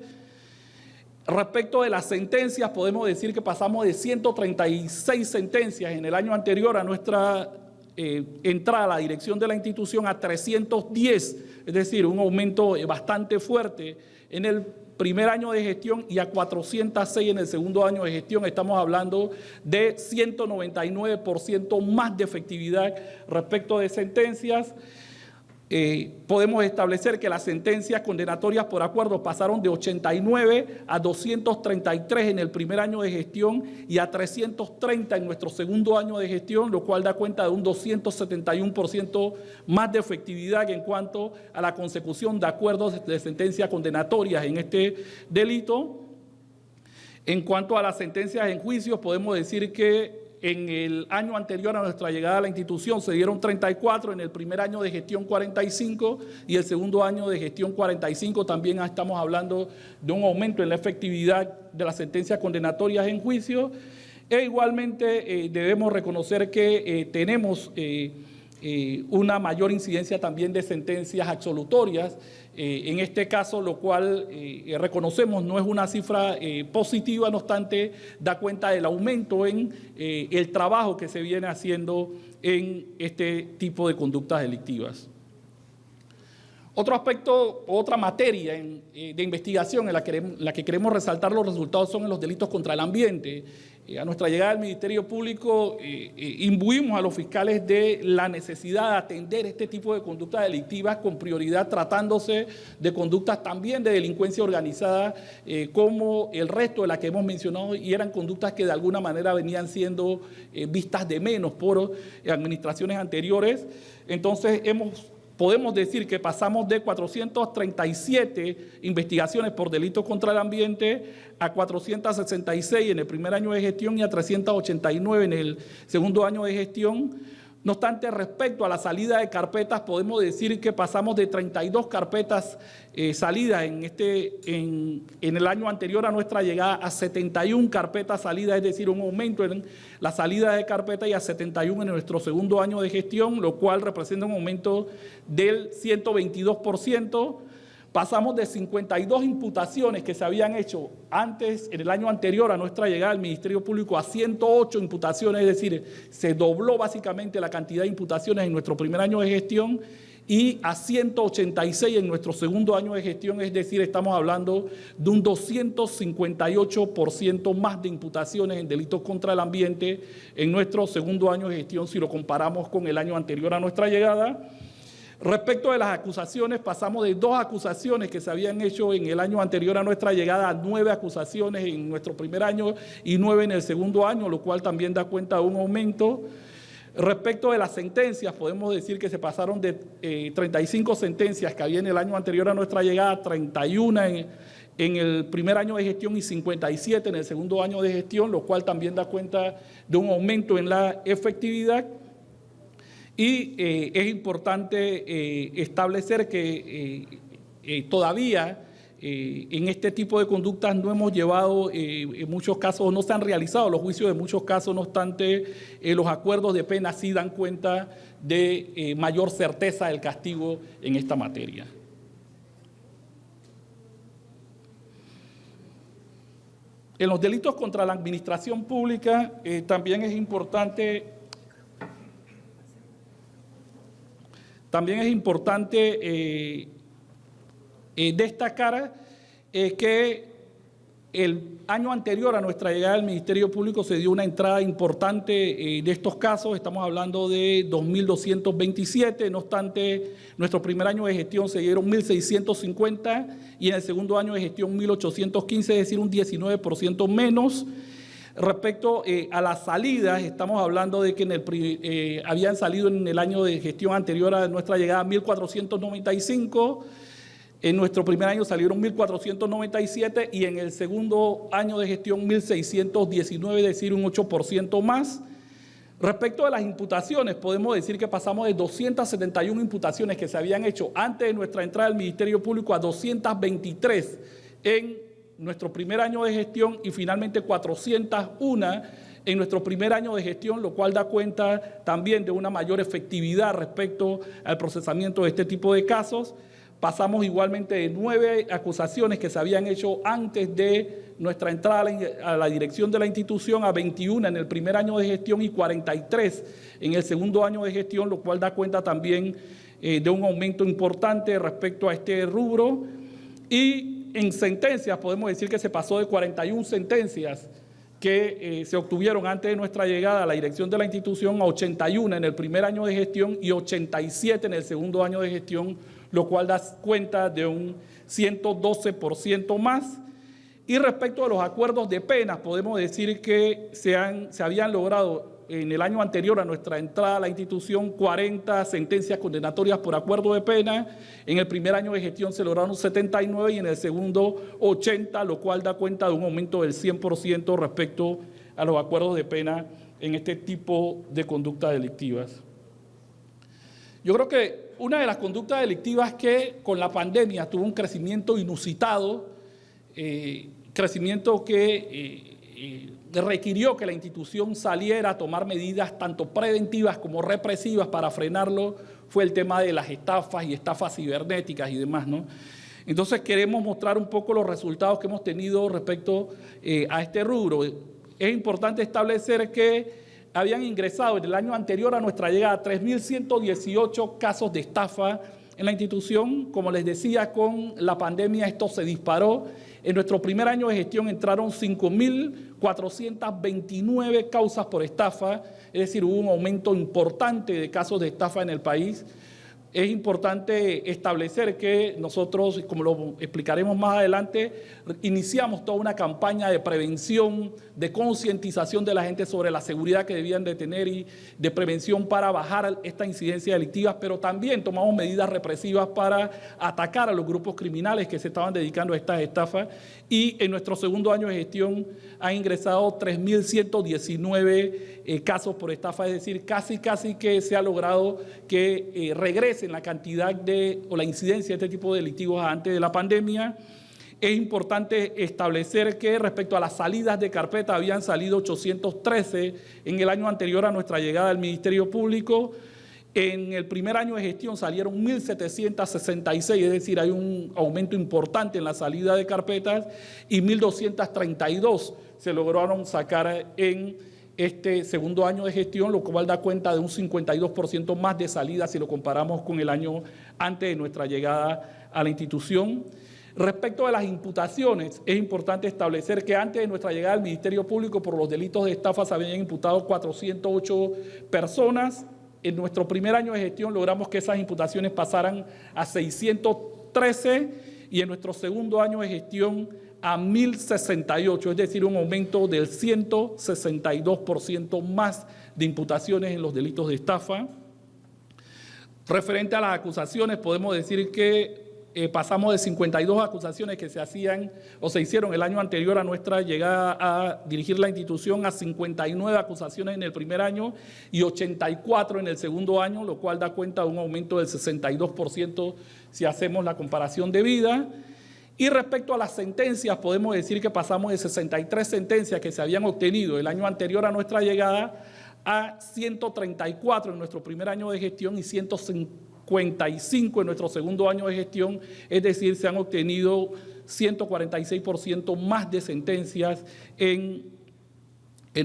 Respecto de las sentencias, podemos decir que pasamos de 136 sentencias en el año anterior a nuestra entrada a la dirección de la institución a 310, es decir, un aumento bastante fuerte en el primer año de gestión y a 406 en el segundo año de gestión. Estamos hablando de 199% más de efectividad respecto de sentencias. Podemos establecer que las sentencias condenatorias por acuerdo pasaron de 89 a 233 en el primer año de gestión y a 330 en nuestro segundo año de gestión, lo cual da cuenta de un 271% más de efectividad en cuanto a la consecución de acuerdos de sentencias condenatorias en este delito. En cuanto a las sentencias en juicios, podemos decir que en el año anterior a nuestra llegada a la institución se dieron 34, en el primer año de gestión 45 y el segundo año de gestión 45. También estamos hablando de un aumento en la efectividad de las sentencias condenatorias en juicio. E igualmente debemos reconocer que tenemos una mayor incidencia también de sentencias absolutorias. En este caso, lo cual reconocemos no es una cifra positiva, no obstante, da cuenta del aumento en el trabajo que se viene haciendo en este tipo de conductas delictivas. Otro aspecto, otra materia de investigación en la que queremos resaltar los resultados son en los delitos contra el ambiente. A nuestra llegada al Ministerio Público imbuimos a los fiscales de la necesidad de atender este tipo de conductas delictivas con prioridad, tratándose de conductas también de delincuencia organizada como el resto de las que hemos mencionado, y eran conductas que de alguna manera venían siendo vistas de menos por administraciones anteriores. Entonces podemos decir que pasamos de 437 investigaciones por delitos contra el ambiente a 466 en el primer año de gestión y a 389 en el segundo año de gestión, No obstante, respecto a la salida de carpetas, podemos decir que pasamos de 32 carpetas salidas en el año anterior a nuestra llegada a 71 carpetas salidas, es decir, un aumento en la salida de carpetas, y a 71 en nuestro segundo año de gestión, lo cual representa un aumento del 122%. Pasamos de 52 imputaciones que se habían hecho antes, en el año anterior a nuestra llegada al Ministerio Público, a 108 imputaciones, es decir, se dobló básicamente la cantidad de imputaciones en nuestro primer año de gestión, y a 186 en nuestro segundo año de gestión, es decir, estamos hablando de un 258% más de imputaciones en delitos contra el ambiente en nuestro segundo año de gestión si lo comparamos con el año anterior a nuestra llegada. Respecto de las acusaciones, pasamos de 2 acusaciones que se habían hecho en el año anterior a nuestra llegada a 9 acusaciones en nuestro primer año y 9 en el segundo año, lo cual también da cuenta de un aumento. Respecto de las sentencias, podemos decir que se pasaron de 35 sentencias que había en el año anterior a nuestra llegada a 31 en el primer año de gestión y 57 en el segundo año de gestión, lo cual también da cuenta de un aumento en la efectividad. Y es importante establecer que todavía en este tipo de conductas no hemos llevado, en muchos casos no se han realizado los juicios de muchos casos, no obstante los acuerdos de pena sí dan cuenta de mayor certeza del castigo en esta materia. En los delitos contra la administración pública también es importante destacar que el año anterior a nuestra llegada al Ministerio Público se dio una entrada importante de estos casos, estamos hablando de 2.227, no obstante, nuestro primer año de gestión se dieron 1.650 y en el segundo año de gestión 1.815, es decir, un 19% menos. Respecto a las salidas, estamos hablando de que habían salido en el año de gestión anterior a nuestra llegada 1.495, en nuestro primer año salieron 1.497 y en el segundo año de gestión 1.619, es decir, un 8% más. Respecto a las imputaciones, podemos decir que pasamos de 271 imputaciones que se habían hecho antes de nuestra entrada al Ministerio Público a 223 en nuestro primer año de gestión y finalmente 401 en nuestro primer año de gestión, lo cual da cuenta también de una mayor efectividad respecto al procesamiento de este tipo de casos. Pasamos igualmente de 9 acusaciones que se habían hecho antes de nuestra entrada a la dirección de la institución a 21 en el primer año de gestión y 43 en el segundo año de gestión, lo cual da cuenta también de un aumento importante respecto a este rubro. Y en sentencias podemos decir que se pasó de 41 sentencias que se obtuvieron antes de nuestra llegada a la dirección de la institución a 81 en el primer año de gestión y 87 en el segundo año de gestión, lo cual da cuenta de un 112% más. Y respecto a los acuerdos de penas, podemos decir que se habían logrado en el año anterior a nuestra entrada a la institución 40 sentencias condenatorias por acuerdo de pena. En el primer año de gestión se lograron 79 y en el segundo 80, lo cual da cuenta de un aumento del 100% respecto a los acuerdos de pena en este tipo de conductas delictivas. Yo creo que una de las conductas delictivas que con la pandemia tuvo un crecimiento inusitado, crecimiento que requirió que la institución saliera a tomar medidas tanto preventivas como represivas para frenarlo, fue el tema de las estafas y estafas cibernéticas y demás, ¿no? Entonces queremos mostrar un poco los resultados que hemos tenido respecto a este rubro. Es importante establecer que habían ingresado en el año anterior a nuestra llegada 3.118 casos de estafa en la institución. Como les decía, con la pandemia esto se disparó. En nuestro primer año de gestión entraron 5.429 causas por estafa, es decir, hubo un aumento importante de casos de estafa en el país. es importante establecer que nosotros, como lo explicaremos más adelante, iniciamos toda una campaña de prevención, de concientización de la gente sobre la seguridad que debían de tener y de prevención para bajar esta incidencia delictiva, pero también tomamos medidas represivas para atacar a los grupos criminales que se estaban dedicando a estas estafas, y en nuestro segundo año de gestión han ingresado 3.119 casos por estafa, es decir, casi que se ha logrado que regresen la cantidad o la incidencia de este tipo de delictivos antes de la pandemia. Es importante establecer que respecto a las salidas de carpeta habían salido 813 en el año anterior a nuestra llegada al Ministerio Público. En el primer año de gestión salieron 1.766, es decir, hay un aumento importante en la salida de carpetas, y 1.232 se lograron sacar en este segundo año de gestión, lo cual da cuenta de un 52% más de salidas si lo comparamos con el año antes de nuestra llegada a la institución. Respecto a las imputaciones, es importante establecer que antes de nuestra llegada al Ministerio Público por los delitos de estafa se habían imputado 408 personas. En nuestro primer año de gestión logramos que esas imputaciones pasaran a 613 y en nuestro segundo año de gestión a 1.068, es decir, un aumento del 162% más de imputaciones en los delitos de estafa. Referente a las acusaciones, podemos decir que pasamos de 52 acusaciones que se hacían o se hicieron el año anterior a nuestra llegada a dirigir la institución a 59 acusaciones en el primer año y 84 en el segundo año, lo cual da cuenta de un aumento del 62% si hacemos la comparación debida. Y respecto a las sentencias, podemos decir que pasamos de 63 sentencias que se habían obtenido el año anterior a nuestra llegada a 134 en nuestro primer año de gestión y 155 en nuestro segundo año de gestión, es decir, se han obtenido 146% más de sentencias en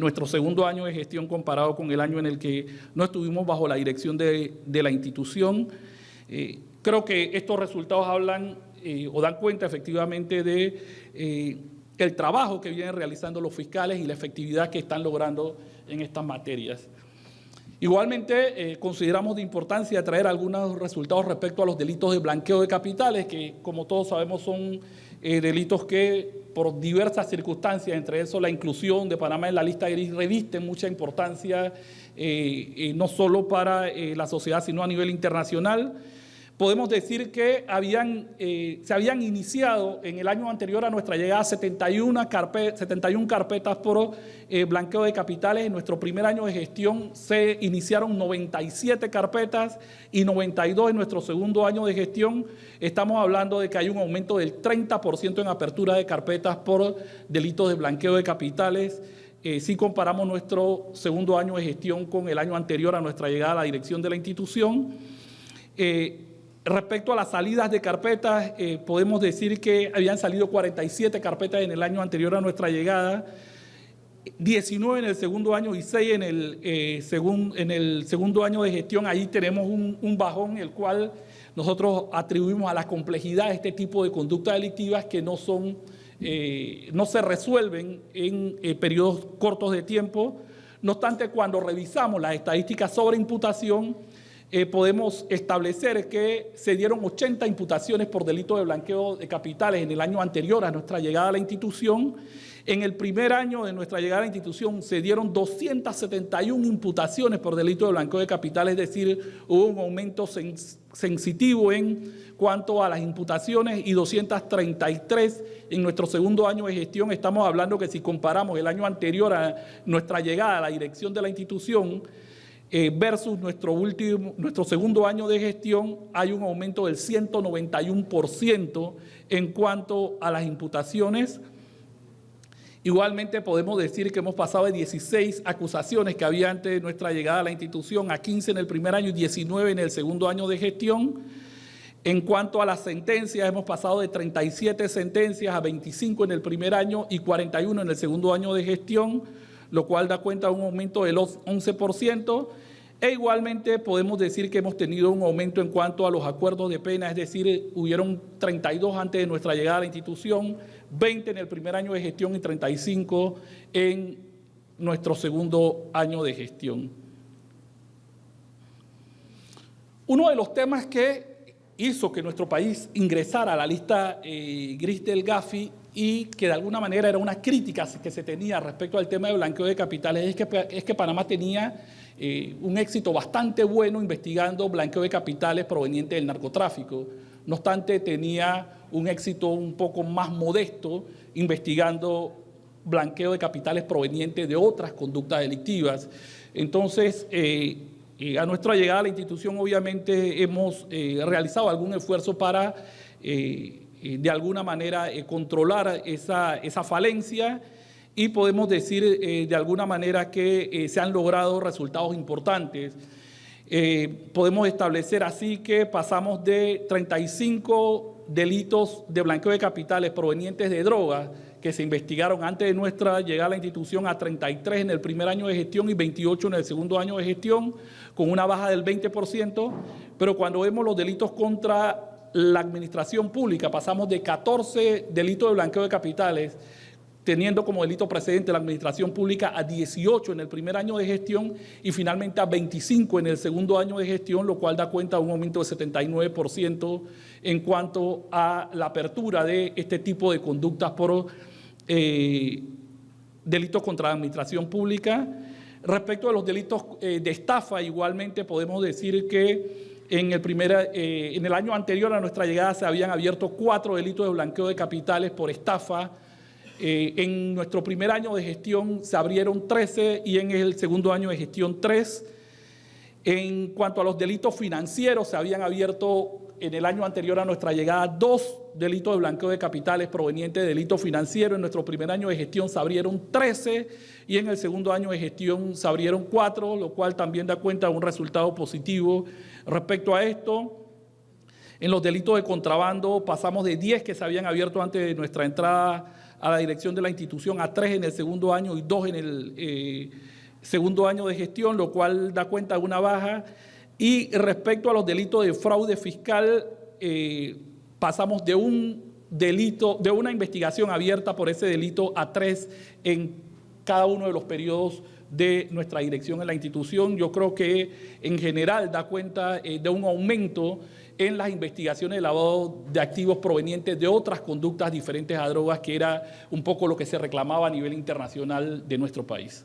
nuestro segundo año de gestión comparado con el año en el que no estuvimos bajo la dirección de la institución. Creo que estos resultados hablan o dan cuenta efectivamente de el trabajo que vienen realizando los fiscales y la efectividad que están logrando en estas materias. Igualmente, consideramos de importancia traer algunos resultados respecto a los delitos de blanqueo de capitales, que como todos sabemos son delitos que por diversas circunstancias, entre eso la inclusión de Panamá en la lista gris, revisten mucha importancia no solo para la sociedad, sino a nivel internacional. Podemos decir que se habían iniciado en el año anterior a nuestra llegada 71 carpetas por blanqueo de capitales. En nuestro primer año de gestión se iniciaron 97 carpetas y 92 en nuestro segundo año de gestión. Estamos hablando de que hay un aumento del 30% en apertura de carpetas por delitos de blanqueo de capitales. Si comparamos nuestro segundo año de gestión con el año anterior a nuestra llegada a la dirección de la institución. Respecto a las salidas de carpetas, podemos decir que habían salido 47 carpetas en el año anterior a nuestra llegada, 19 en el segundo año y 6 en el segundo año de gestión. Ahí tenemos un bajón, el cual nosotros atribuimos a la complejidad de este tipo de conductas delictivas que no se resuelven en periodos cortos de tiempo. No obstante, cuando revisamos las estadísticas sobre imputación, podemos establecer que se dieron 80 imputaciones por delito de blanqueo de capitales en el año anterior a nuestra llegada a la institución. En el primer año de nuestra llegada a la institución se dieron 271 imputaciones por delito de blanqueo de capitales, es decir, hubo un aumento sensitivo en cuanto a las imputaciones y 233 en nuestro segundo año de gestión. Estamos hablando que si comparamos el año anterior a nuestra llegada a la dirección de la institución, versus nuestro segundo año de gestión, hay un aumento del 191% en cuanto a las imputaciones. Igualmente podemos decir que hemos pasado de 16 acusaciones que había antes de nuestra llegada a la institución a 15 en el primer año y 19 en el segundo año de gestión. En cuanto a las sentencias, hemos pasado de 37 sentencias a 25 en el primer año y 41 en el segundo año de gestión, lo cual da cuenta de un aumento del 11%. E igualmente podemos decir que hemos tenido un aumento en cuanto a los acuerdos de pena, es decir, hubieron 32 antes de nuestra llegada a la institución, 20 en el primer año de gestión y 35 en nuestro segundo año de gestión. Uno de los temas que hizo que nuestro país ingresara a la lista gris del Gafi y que de alguna manera era una crítica que se tenía respecto al tema de blanqueo de capitales es que Panamá tenía un éxito bastante bueno investigando blanqueo de capitales proveniente del narcotráfico. No obstante, tenía un éxito un poco más modesto investigando blanqueo de capitales proveniente de otras conductas delictivas. Entonces, a nuestra llegada a la institución, obviamente, hemos realizado algún esfuerzo para, de alguna manera, controlar esa falencia y podemos decir, de alguna manera, que se han logrado resultados importantes. Podemos establecer así que pasamos de 35 delitos de blanqueo de capitales provenientes de drogas que se investigaron antes de nuestra llegada a la institución a 33 en el primer año de gestión y 28 en el segundo año de gestión, con una baja del 20%, pero cuando vemos los delitos contra la administración pública, pasamos de 14 delitos de blanqueo de capitales, teniendo como delito precedente la administración pública, a 18 en el primer año de gestión y finalmente a 25 en el segundo año de gestión, lo cual da cuenta de un aumento de 79% en cuanto a la apertura de este tipo de conductas por delitos contra la administración pública. Respecto a los delitos de estafa, igualmente podemos decir que en el año anterior a nuestra llegada se habían abierto 4 delitos de blanqueo de capitales por estafa. En nuestro primer año de gestión se abrieron 13 y en el segundo año de gestión 3. En cuanto a los delitos financieros, se habían abierto en el año anterior a nuestra llegada 2 delitos de blanqueo de capitales provenientes de delitos financieros. En nuestro primer año de gestión se abrieron 13 y en el segundo año de gestión se abrieron 4, lo cual también da cuenta de un resultado positivo respecto a esto. En los delitos de contrabando pasamos de 10 que se habían abierto antes de nuestra entrada a la dirección de la institución a 3 en el segundo año y 2 en el segundo año de gestión, lo cual da cuenta de una baja. Y respecto a los delitos de fraude fiscal, pasamos de una investigación abierta por ese delito a 3 en cada uno de los periodos de nuestra dirección en la institución. Yo creo que en general da cuenta de un aumento en las investigaciones de lavado de activos provenientes de otras conductas diferentes a drogas, que era un poco lo que se reclamaba a nivel internacional de nuestro país.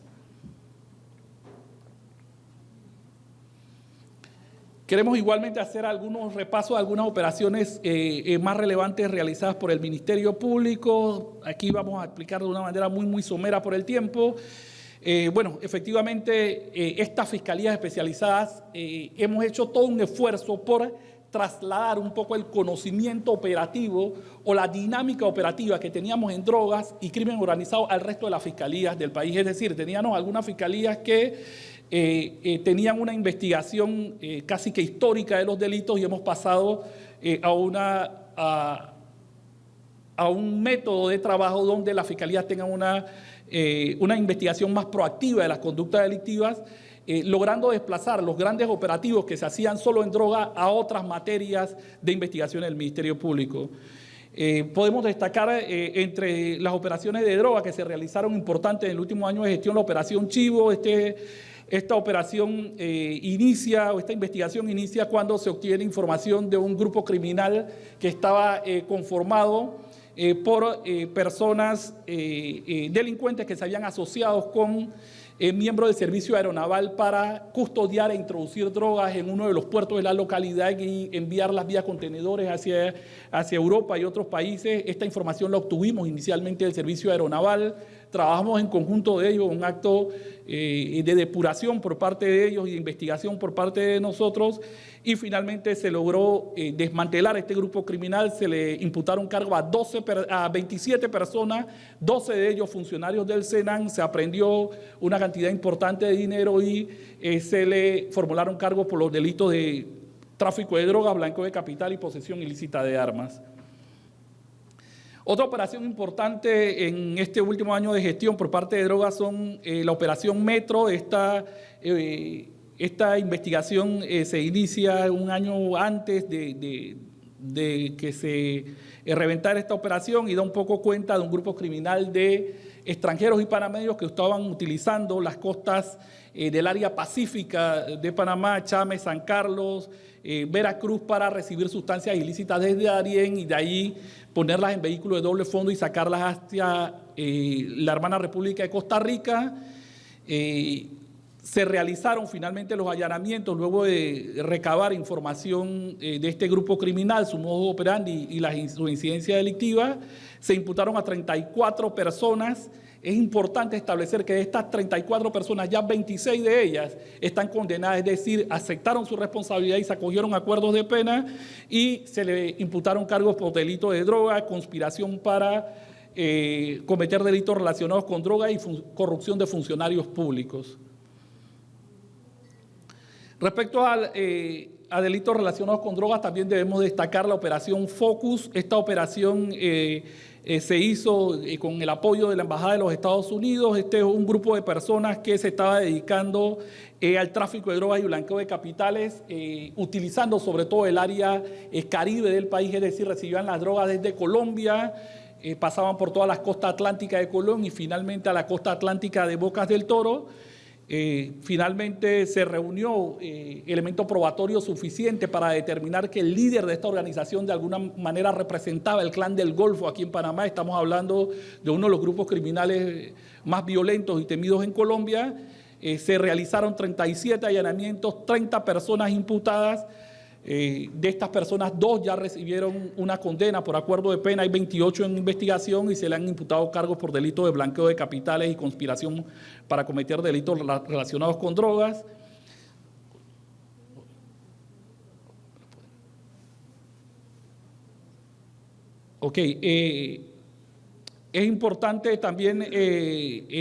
Queremos igualmente hacer algunos repasos de algunas operaciones más relevantes realizadas por el Ministerio Público. Aquí vamos a explicar de una manera muy somera por el tiempo. Bueno, efectivamente, estas fiscalías especializadas hemos hecho todo un esfuerzo por trasladar un poco el conocimiento operativo o la dinámica operativa que teníamos en drogas y crimen organizado al resto de las fiscalías del país. Es decir, teníamos algunas fiscalías que tenían una investigación casi que histórica de los delitos y hemos pasado a un método de trabajo donde las fiscalías tengan una investigación más proactiva de las conductas delictivas, logrando desplazar los grandes operativos que se hacían solo en droga a otras materias de investigación del Ministerio Público. Podemos destacar entre las operaciones de droga que se realizaron importantes en el último año de gestión, la Operación Chivo. Esta operación esta investigación inicia cuando se obtiene información de un grupo criminal que estaba conformado por personas delincuentes que se habían asociado con miembros del servicio aeronaval para custodiar e introducir drogas en uno de los puertos de la localidad y enviarlas vía contenedores hacia Europa y otros países. Esta información la obtuvimos inicialmente del servicio aeronaval. Trabajamos en conjunto de ellos, un acto de depuración por parte de ellos y de investigación por parte de nosotros, y finalmente se logró desmantelar este grupo criminal. Se le imputaron cargos a 27 personas, 12 de ellos funcionarios del SENAN. Se aprehendió una cantidad importante de dinero y se le formularon cargos por los delitos de tráfico de drogas, blanqueo de capital y posesión ilícita de armas. Otra operación importante en este último año de gestión por parte de drogas son la Operación Metro. Esta investigación se inicia un año antes de que se reventara esta operación y da un poco cuenta de un grupo criminal de extranjeros y panameños que estaban utilizando las costas del área pacífica de Panamá, Chame, San Carlos, Veracruz, para recibir sustancias ilícitas desde Darién y de ahí ponerlas en vehículos de doble fondo y sacarlas hacia la hermana República de Costa Rica. Se realizaron finalmente los allanamientos luego de recabar información de este grupo criminal, su modo operandi y su incidencia delictiva. Se imputaron a 34 personas. Es importante establecer que de estas 34 personas, ya 26 de ellas están condenadas, es decir, aceptaron su responsabilidad y se acogieron a acuerdos de pena, y se le imputaron cargos por delito de droga, conspiración para cometer delitos relacionados con droga y corrupción de funcionarios públicos. Respecto a delitos relacionados con drogas, también debemos destacar la operación Focus. Esta operación se hizo con el apoyo de la Embajada de los Estados Unidos. Este es un grupo de personas que se estaba dedicando al tráfico de drogas y blanqueo de capitales, utilizando sobre todo el área caribe del país, es decir, recibían las drogas desde Colombia, pasaban por todas las costas atlánticas de Colón y finalmente a la costa atlántica de Bocas del Toro. Finalmente se reunió elemento probatorio suficiente para determinar que el líder de esta organización de alguna manera representaba el Clan del Golfo aquí en Panamá. Estamos hablando de uno de los grupos criminales más violentos y temidos en Colombia. Se realizaron 37 allanamientos, 30 personas imputadas. De estas personas, 2 ya recibieron una condena por acuerdo de pena, hay 28 en investigación y se le han imputado cargos por delitos de blanqueo de capitales y conspiración para cometer delitos relacionados con drogas. Es importante también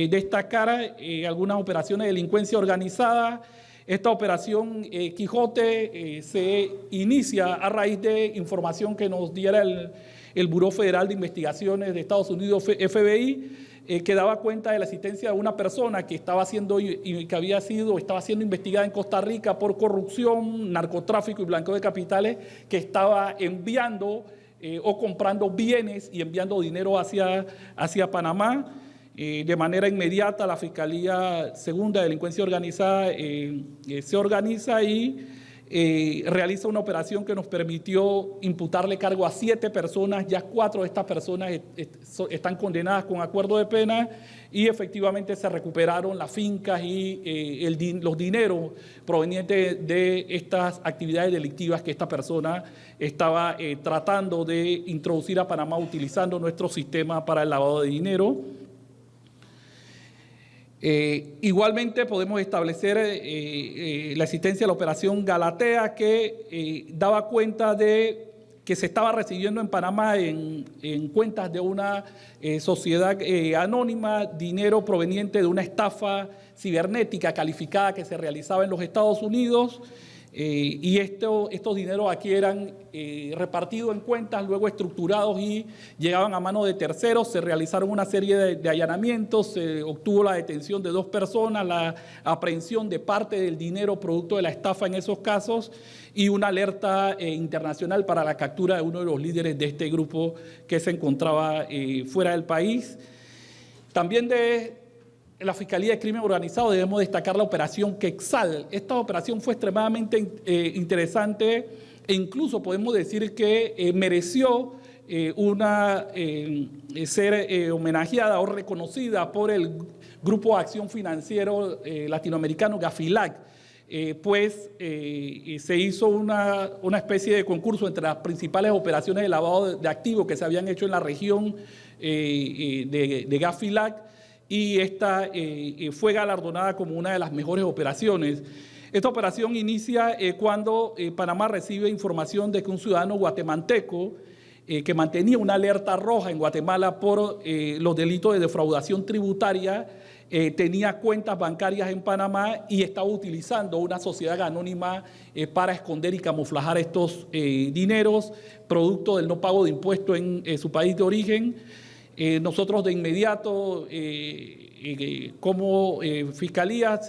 destacar algunas operaciones de delincuencia organizada. Esta operación Quijote se inicia a raíz de información que nos diera el Buró Federal de Investigaciones de Estados Unidos, FBI, que daba cuenta de la existencia de una persona que estaba siendo investigada en Costa Rica por corrupción, narcotráfico y blanqueo de capitales, que estaba enviando o comprando bienes y enviando dinero hacia Panamá. De manera inmediata, la Fiscalía Segunda de Delincuencia Organizada se organiza y realiza una operación que nos permitió imputarle cargo a 7 personas. Ya 4 de estas personas están condenadas con acuerdo de pena y efectivamente se recuperaron las fincas y los dineros provenientes de estas actividades delictivas que esta persona estaba tratando de introducir a Panamá utilizando nuestro sistema para el lavado de dinero. Igualmente podemos establecer la existencia de la operación Galatea, que daba cuenta de que se estaba recibiendo en Panamá en cuentas de una sociedad anónima dinero proveniente de una estafa cibernética calificada que se realizaba en los Estados Unidos. Y estos dineros aquí eran repartidos en cuentas, luego estructurados y llegaban a manos de terceros. Se realizaron una serie de allanamientos, se obtuvo la detención de 2 personas, la aprehensión de parte del dinero producto de la estafa en esos casos y una alerta internacional para la captura de uno de los líderes de este grupo que se encontraba fuera del país. También de la Fiscalía de Crimen Organizado debemos destacar la operación Quetzal. Esta operación fue extremadamente interesante e incluso podemos decir que mereció ser homenajeada o reconocida por el Grupo de Acción Financiero Latinoamericano, GAFILAC, pues se hizo una especie de concurso entre las principales operaciones de lavado de activos que se habían hecho en la región de GAFILAC, y esta fue galardonada como una de las mejores operaciones. Esta operación inicia cuando Panamá recibe información de que un ciudadano guatemalteco que mantenía una alerta roja en Guatemala por los delitos de defraudación tributaria tenía cuentas bancarias en Panamá y estaba utilizando una sociedad anónima para esconder y camuflajar estos dineros, producto del no pago de impuestos en su país de origen. Nosotros de inmediato, como Fiscalía,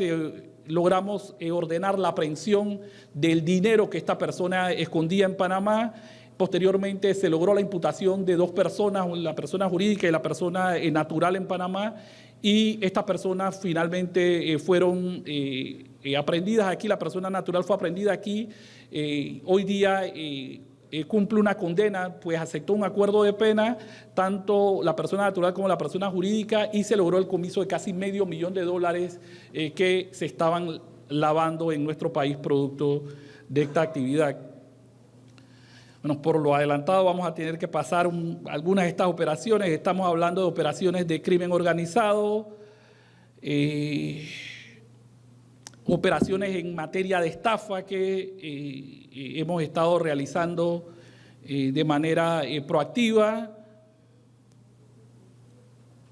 logramos ordenar la aprehensión del dinero que esta persona escondía en Panamá. Posteriormente se logró la imputación de 2 personas, la persona jurídica y la persona natural en Panamá, y estas personas finalmente fueron aprehendidas aquí. La persona natural fue aprehendida aquí. Hoy día cumple una condena, pues aceptó un acuerdo de pena, tanto la persona natural como la persona jurídica, y se logró el comiso de casi $500,000 que se estaban lavando en nuestro país producto de esta actividad. Bueno, por lo adelantado vamos a tener que pasar algunas de estas operaciones. Estamos hablando de operaciones de crimen organizado, operaciones en materia de estafa que hemos estado realizando de manera proactiva,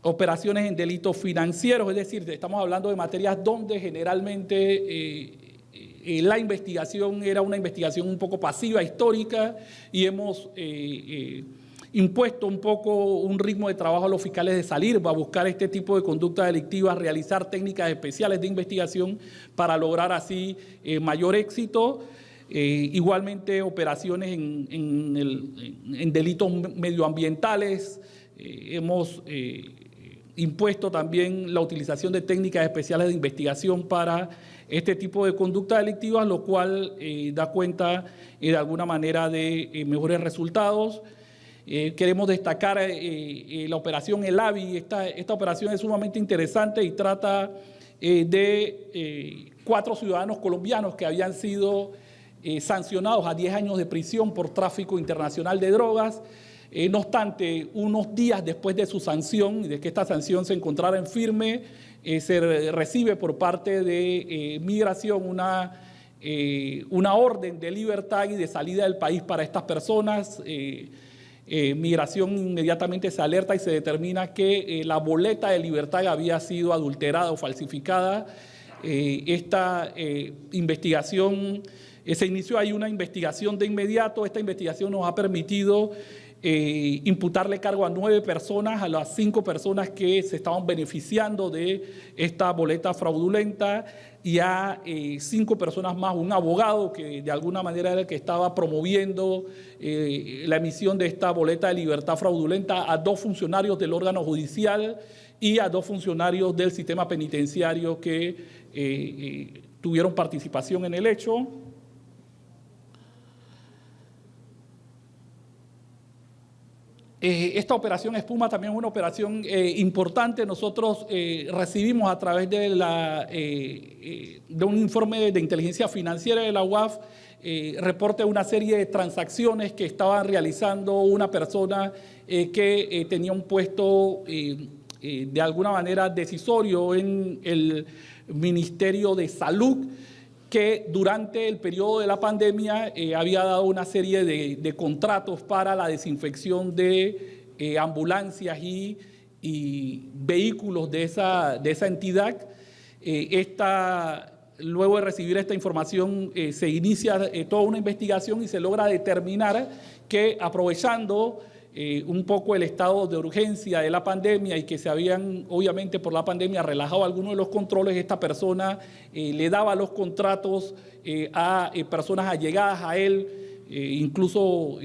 operaciones en delitos financieros, es decir, estamos hablando de materias donde generalmente la investigación era una investigación un poco pasiva, histórica, y hemos impuesto un poco un ritmo de trabajo a los fiscales de salir a buscar este tipo de conductas delictivas, realizar técnicas especiales de investigación para lograr así mayor éxito. Igualmente operaciones en delitos medioambientales. Hemos impuesto también la utilización de técnicas especiales de investigación para este tipo de conductas delictivas, lo cual da cuenta de alguna manera de mejores resultados. Queremos destacar la operación El AVI. Esta operación es sumamente interesante y trata de 4 ciudadanos colombianos que habían sido sancionados a 10 años de prisión por tráfico internacional de drogas. No obstante, unos días después de su sanción y de que esta sanción se encontrara en firme, se recibe por parte de Migración una orden de libertad y de salida del país para estas personas. Migración inmediatamente se alerta y se determina que la boleta de libertad había sido adulterada o falsificada. Esta investigación, se inició ahí una investigación de inmediato. Esta investigación nos ha permitido imputarle cargo a 9 personas, a las 5 personas que se estaban beneficiando de esta boleta fraudulenta, y a 5 personas más, un abogado que de alguna manera era el que estaba promoviendo la emisión de esta boleta de libertad fraudulenta, a 2 funcionarios del órgano judicial y a 2 funcionarios del sistema penitenciario que tuvieron participación en el hecho. Esta operación Espuma también es una operación importante. Nosotros recibimos a través de un informe de inteligencia financiera de la UAF, reporte de una serie de transacciones que estaban realizando una persona que tenía un puesto de alguna manera decisorio en el Ministerio de Salud, que durante el periodo de la pandemia había dado una serie de contratos para la desinfección de ambulancias y vehículos de esa entidad. Luego de recibir esta información se inicia toda una investigación y se logra determinar que, aprovechando un poco el estado de urgencia de la pandemia y que se habían, obviamente por la pandemia, relajado algunos de los controles, esta persona le daba los contratos a personas allegadas a él, incluso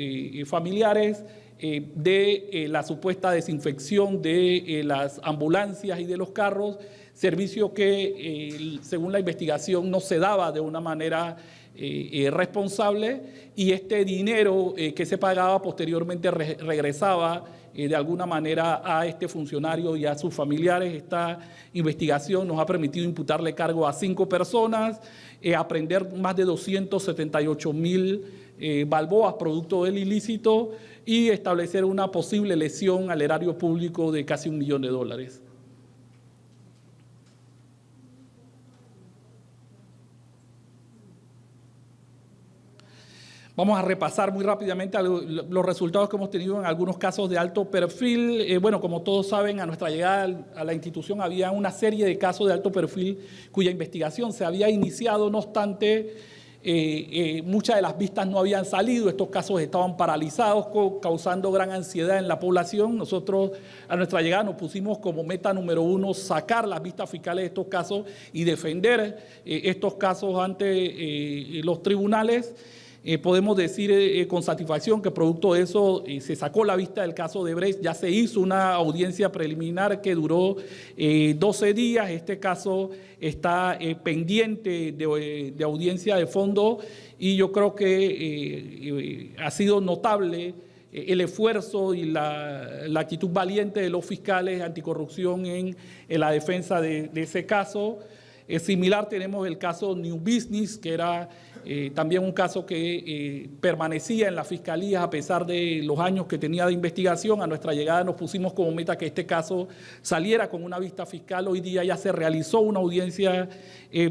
familiares, de la supuesta desinfección de las ambulancias y de los carros, servicio que según la investigación no se daba de una manera responsable, y este dinero que se pagaba posteriormente regresaba de alguna manera a este funcionario y a sus familiares. Esta investigación nos ha permitido imputarle cargo a 5 personas, aprender más de 278,000 balboas producto del ilícito y establecer una posible lesión al erario público de casi $1 millón. Vamos a repasar muy rápidamente los resultados que hemos tenido en algunos casos de alto perfil. Bueno, como todos saben, a nuestra llegada a la institución había una serie de casos de alto perfil cuya investigación se había iniciado. No obstante, muchas de las vistas no habían salido. Estos casos estaban paralizados, causando gran ansiedad en la población. Nosotros, a nuestra llegada, nos pusimos como meta número 1 sacar las vistas fiscales de estos casos y defender estos casos ante los tribunales. Podemos decir con satisfacción que producto de eso se sacó la vista del caso de Brecht, ya se hizo una audiencia preliminar que duró 12 días. Este caso está pendiente de audiencia de fondo y yo creo que ha sido notable el esfuerzo y la actitud valiente de los fiscales anticorrupción en la defensa de ese caso. Similar tenemos el caso New Business, que era también un caso que permanecía en la fiscalía a pesar de los años que tenía de investigación. A nuestra llegada nos pusimos como meta que este caso saliera con una vista fiscal. Hoy día ya se realizó una audiencia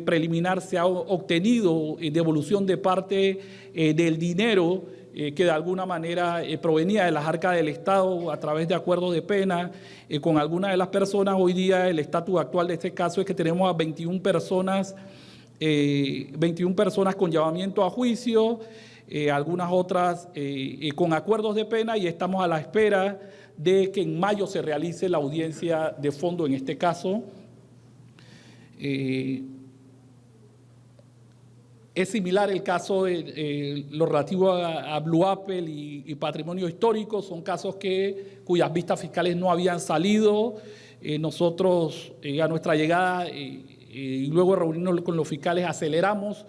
preliminar, se ha obtenido devolución de parte del dinero que de alguna manera provenía de las arcas del Estado a través de acuerdos de pena con algunas de las personas. Hoy día el estatus actual de este caso es que tenemos a 21 personas con llamamiento a juicio, algunas otras con acuerdos de pena, y estamos a la espera de que en mayo se realice la audiencia de fondo en este caso. Es similar el caso de lo relativo a Blue Apple y patrimonio histórico. Son casos cuyas vistas fiscales no habían salido. Nosotros, a nuestra llegada y luego de reunirnos con los fiscales, aceleramos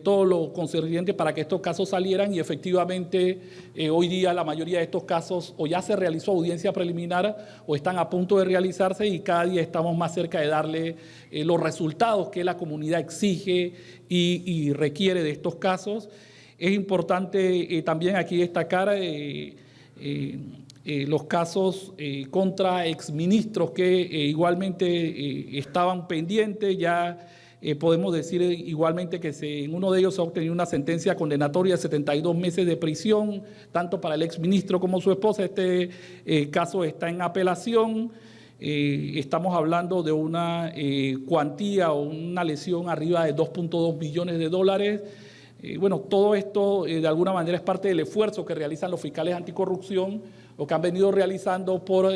todo lo concerniente para que estos casos salieran y efectivamente hoy día la mayoría de estos casos o ya se realizó audiencia preliminar o están a punto de realizarse y cada día estamos más cerca de darle los resultados que la comunidad exige y requiere de estos casos. Es importante también aquí destacar los casos contra exministros que igualmente estaban pendientes. Ya podemos decir igualmente que en uno de ellos se ha obtenido una sentencia condenatoria de 72 meses de prisión, tanto para el exministro como su esposa. Este caso está en apelación. Estamos hablando de una cuantía o una lesión arriba de 2.2 millones de dólares. Bueno, todo esto de alguna manera es parte del esfuerzo que realizan los fiscales anticorrupción, lo que han venido realizando por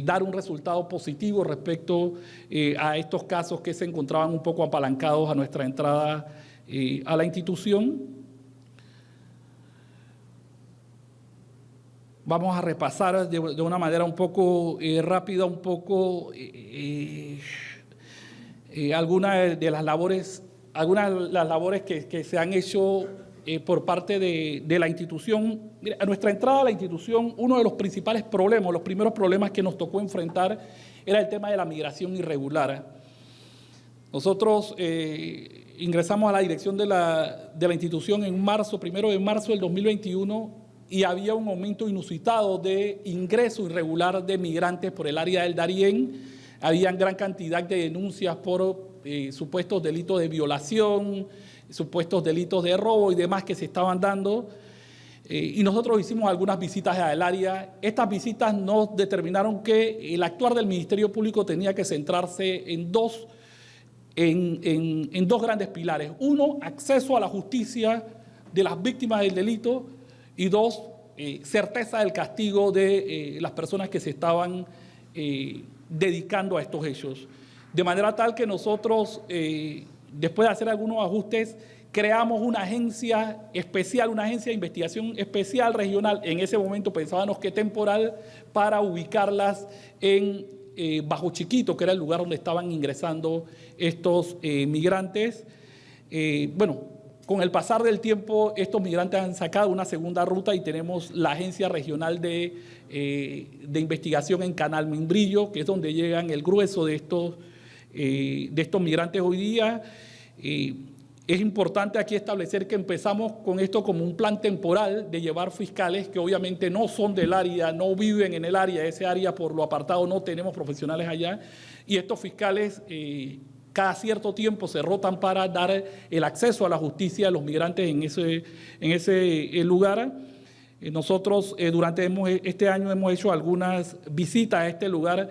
dar un resultado positivo respecto a estos casos que se encontraban un poco apalancados a nuestra entrada a la institución. Vamos a repasar de una manera un poco rápida, algunas de las labores que se han hecho por parte de la institución. Mira, a nuestra entrada a la institución, uno de los principales problemas, los primeros problemas que nos tocó enfrentar era el tema de la migración irregular. Nosotros ingresamos a la dirección de la institución en marzo, 1 de marzo del 2021, y había un aumento inusitado de ingreso irregular de migrantes por el área del Darién. Había gran cantidad de denuncias por supuestos delitos de violación, supuestos delitos de robo y demás que se estaban dando. Y nosotros hicimos algunas visitas al área. Estas visitas nos determinaron que el actuar del Ministerio Público tenía que centrarse en dos grandes pilares. Uno, acceso a la justicia de las víctimas del delito, y dos, certeza del castigo de las personas que se estaban dedicando a estos hechos. De manera tal que nosotros, después de hacer algunos ajustes, creamos una agencia especial, una agencia de investigación especial regional, en ese momento pensábamos que temporal, para ubicarlas en Bajo Chiquito, que era el lugar donde estaban ingresando estos migrantes. Bueno, con el pasar del tiempo, estos migrantes han sacado una segunda ruta y tenemos la agencia regional de investigación en Canal Membrillo, que es donde llegan el grueso de estos migrantes hoy día. Es importante aquí establecer que empezamos con esto como un plan temporal de llevar fiscales que obviamente no son del área, no viven en el área, ese área por lo apartado no tenemos profesionales allá, y estos fiscales cada cierto tiempo se rotan para dar el acceso a la justicia a los migrantes en ese lugar. Nosotros durante este año hemos hecho algunas visitas a este lugar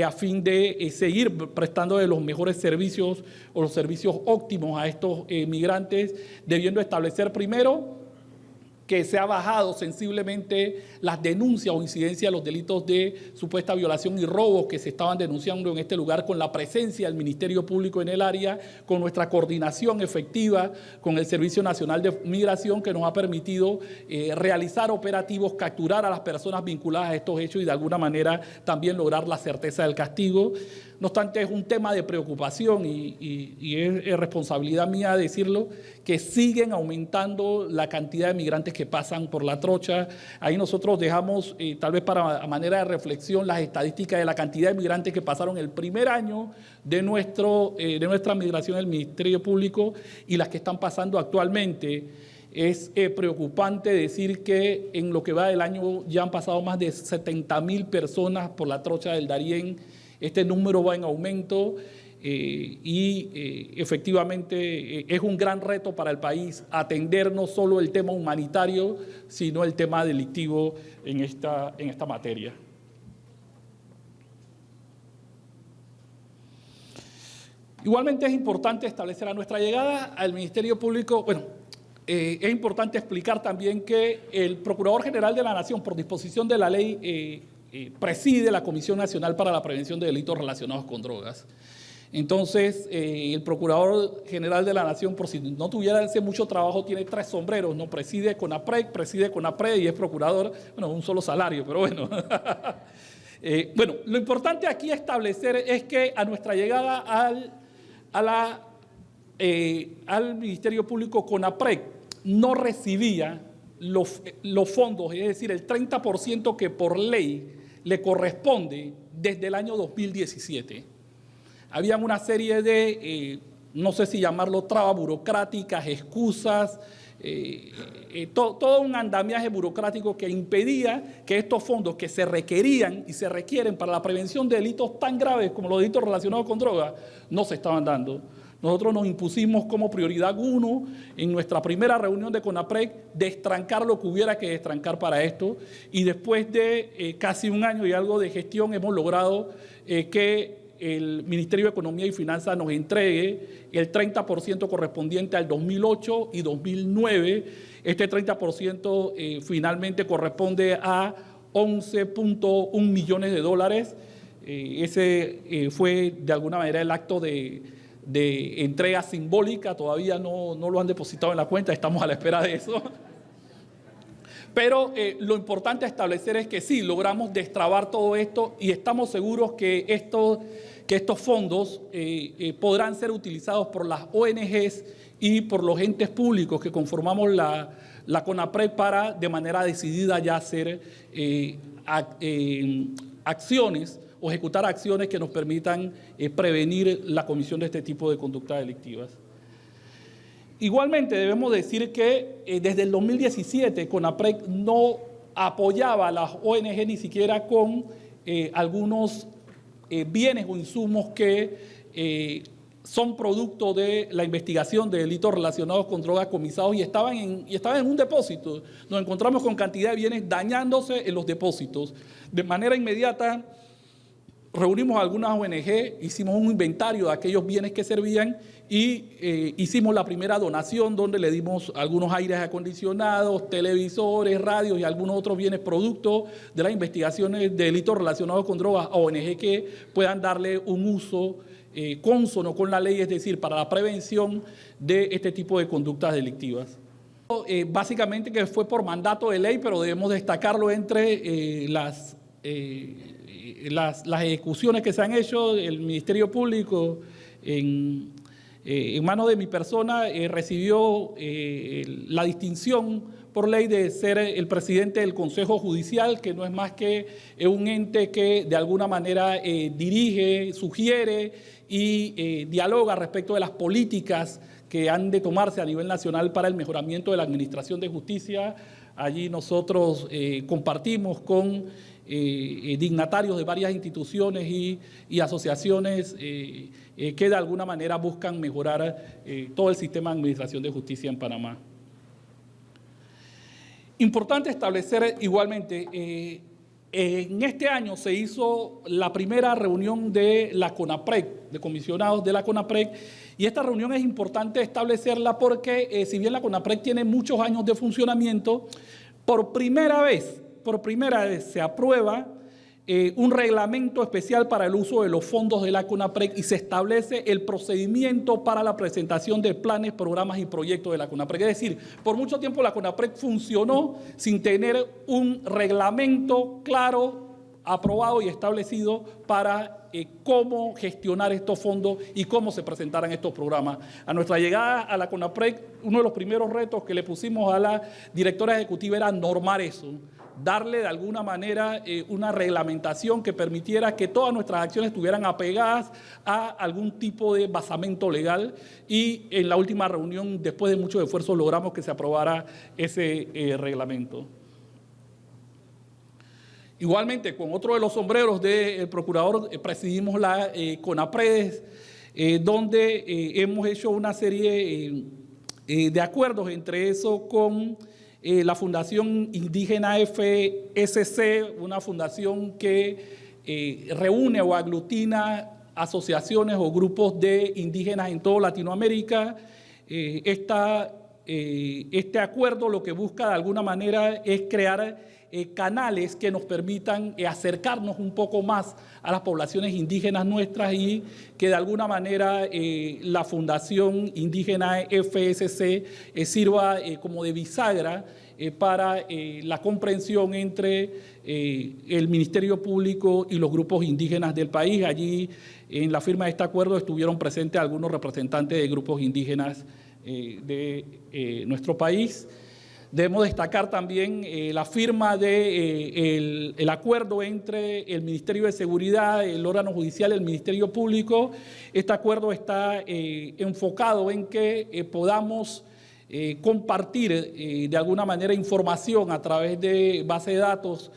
a fin de seguir prestando los mejores servicios o los servicios óptimos a estos migrantes, debiendo establecer primero que se ha bajado sensiblemente las denuncias o incidencias de los delitos de supuesta violación y robo que se estaban denunciando en este lugar, con la presencia del Ministerio Público en el área, con nuestra coordinación efectiva con el Servicio Nacional de Migración, que nos ha permitido realizar operativos, capturar a las personas vinculadas a estos hechos y de alguna manera también lograr la certeza del castigo. No obstante, es un tema de preocupación y es responsabilidad mía decirlo, que siguen aumentando la cantidad de migrantes que pasan por la trocha. Ahí nosotros dejamos, tal vez para manera de reflexión, las estadísticas de la cantidad de migrantes que pasaron el primer año de nuestra migración del Ministerio Público y las que están pasando actualmente. Es preocupante decir que en lo que va del año ya han pasado más de 70.000 personas por la trocha del Darién. Este número va en aumento y efectivamente es un gran reto para el país atender no solo el tema humanitario, sino el tema delictivo en esta materia. Igualmente es importante establecer a nuestra llegada al Ministerio Público, es importante explicar también que el Procurador General de la Nación, por disposición de la ley, preside la Comisión Nacional para la Prevención de Delitos Relacionados con Drogas. Entonces, el Procurador General de la Nación, por si no tuviera ese mucho trabajo, tiene 3 sombreros, ¿no? Preside CONAPRED y es procurador, un solo salario, pero bueno. Lo importante aquí establecer es que a nuestra llegada al Ministerio Público, CONAPRED no recibía los fondos, es decir, el 30% que por ley le corresponde desde el año 2017. Habían una serie de, no sé si llamarlo trabas burocráticas, excusas, todo un andamiaje burocrático que impedía que estos fondos que se requerían y se requieren para la prevención de delitos tan graves como los delitos relacionados con drogas no se estaban dando. Nosotros nos impusimos como prioridad 1 en nuestra primera reunión de CONAPRED destrancar lo que hubiera que destrancar para esto, y después de casi un año y algo de gestión hemos logrado que el Ministerio de Economía y Finanzas nos entregue el 30% correspondiente al 2008 y 2009. Este 30% finalmente corresponde a 11.1 millones de dólares. Ese fue de alguna manera el acto de entrega simbólica, todavía no lo han depositado en la cuenta, estamos a la espera de eso. Pero lo importante a establecer es que sí, logramos destrabar todo esto y estamos seguros que estos fondos podrán ser utilizados por las ONGs y por los entes públicos que conformamos la CONAPRED para de manera decidida ya hacer acciones o ejecutar acciones que nos permitan prevenir la comisión de este tipo de conductas delictivas. Igualmente debemos decir que desde el 2017 CONAPRED no apoyaba a las ONG ni siquiera con algunos bienes o insumos que son producto de la investigación de delitos relacionados con drogas comisados y estaban en un depósito. Nos encontramos con cantidad de bienes dañándose en los depósitos. De manera inmediata reunimos a algunas ONG, hicimos un inventario de aquellos bienes que servían y hicimos la primera donación donde le dimos algunos aires acondicionados, televisores, radios y algunos otros bienes producto de las investigaciones de delitos relacionados con drogas a ONG que puedan darle un uso cónsono con la ley, es decir, para la prevención de este tipo de conductas delictivas. Básicamente que fue por mandato de ley, pero debemos destacarlo entre las ejecuciones que se han hecho. El Ministerio Público, en manos de mi persona, recibió la distinción por ley de ser el presidente del Consejo Judicial, que no es más que un ente que de alguna manera dirige, sugiere y dialoga respecto de las políticas que han de tomarse a nivel nacional para el mejoramiento de la administración de justicia. Allí nosotros compartimos con dignatarios de varias instituciones y asociaciones que de alguna manera buscan mejorar todo el sistema de administración de justicia en Panamá. Importante establecer igualmente, En este año se hizo la primera reunión de la CONAPREC, de comisionados de la CONAPREC, y esta reunión es importante establecerla porque si bien la CONAPREC tiene muchos años de funcionamiento, por primera vez se aprueba un reglamento especial para el uso de los fondos de la CONAPREC y se establece el procedimiento para la presentación de planes, programas y proyectos de la CONAPREC. Es decir, por mucho tiempo la CONAPREC funcionó sin tener un reglamento claro, aprobado y establecido para cómo gestionar estos fondos y cómo se presentaran estos programas. A nuestra llegada a la CONAPREC, uno de los primeros retos que le pusimos a la directora ejecutiva era normar eso, darle de alguna manera una reglamentación que permitiera que todas nuestras acciones estuvieran apegadas a algún tipo de basamento legal, y en la última reunión, después de muchos esfuerzos, logramos que se aprobara ese reglamento. Igualmente, con otro de los sombreros del procurador, presidimos la CONAPRED, donde hemos hecho una serie de acuerdos, entre eso con la Fundación Indígena FSC, una fundación que reúne o aglutina asociaciones o grupos de indígenas en toda Latinoamérica. Este acuerdo lo que busca de alguna manera es crear canales que nos permitan acercarnos un poco más a las poblaciones indígenas nuestras, y que de alguna manera la Fundación Indígena FSC sirva como de bisagra para la comprensión entre el Ministerio Público y los grupos indígenas del país. Allí, en la firma de este acuerdo, estuvieron presentes algunos representantes de grupos indígenas de nuestro país. Debemos destacar también la firma del acuerdo entre el Ministerio de Seguridad, el órgano judicial y el Ministerio Público. Este acuerdo está enfocado en que podamos compartir de alguna manera información a través de base de datos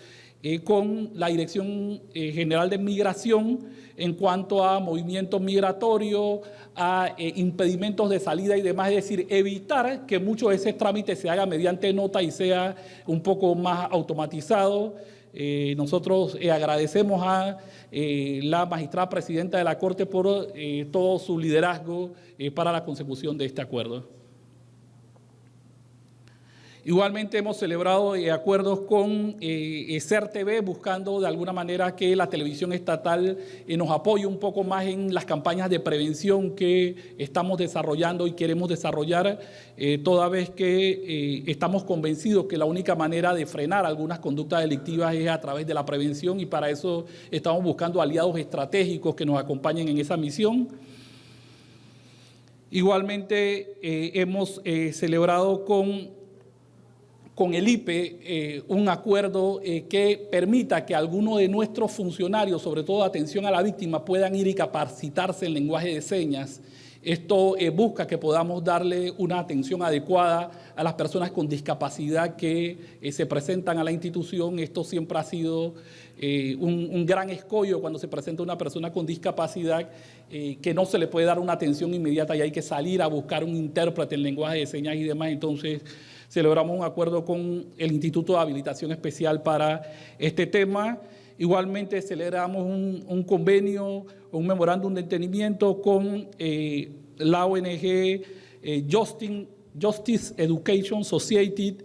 con la Dirección General de Migración en cuanto a movimientos migratorios, a impedimentos de salida y demás, es decir, evitar que mucho de ese trámite se haga mediante nota y sea un poco más automatizado. Nosotros agradecemos a la magistrada presidenta de la Corte por todo su liderazgo para la consecución de este acuerdo. Igualmente hemos celebrado acuerdos con CERTV, buscando de alguna manera que la televisión estatal nos apoye un poco más en las campañas de prevención que estamos desarrollando y queremos desarrollar, toda vez que estamos convencidos que la única manera de frenar algunas conductas delictivas es a través de la prevención, y para eso estamos buscando aliados estratégicos que nos acompañen en esa misión. Igualmente hemos celebrado con el IPE un acuerdo que permita que algunos de nuestros funcionarios, sobre todo de atención a la víctima, puedan ir y capacitarse en lenguaje de señas. Esto busca que podamos darle una atención adecuada a las personas con discapacidad que se presentan a la institución. Esto siempre ha sido un gran escollo cuando se presenta una persona con discapacidad, que no se le puede dar una atención inmediata y hay que salir a buscar un intérprete en lenguaje de señas y demás. Entonces, celebramos un acuerdo con el Instituto de Habilitación Especial para este tema. Igualmente celebramos un convenio, un memorándum de entendimiento con la ONG Justice Education Society,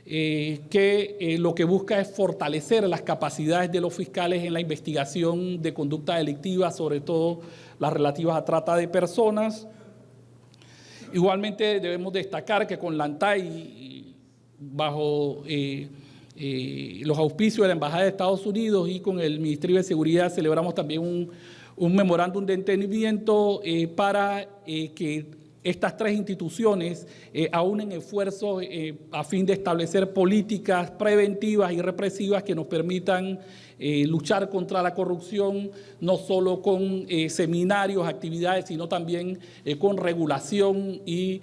que lo que busca es fortalecer las capacidades de los fiscales en la investigación de conducta delictiva, sobre todo las relativas a trata de personas. Igualmente debemos destacar que con la ANTAI, bajo los auspicios de la Embajada de Estados Unidos y con el Ministerio de Seguridad, celebramos también un memorándum de entendimiento para que estas tres instituciones aúnen esfuerzos a fin de establecer políticas preventivas y represivas que nos permitan luchar contra la corrupción, no solo con seminarios, actividades, sino también con regulación y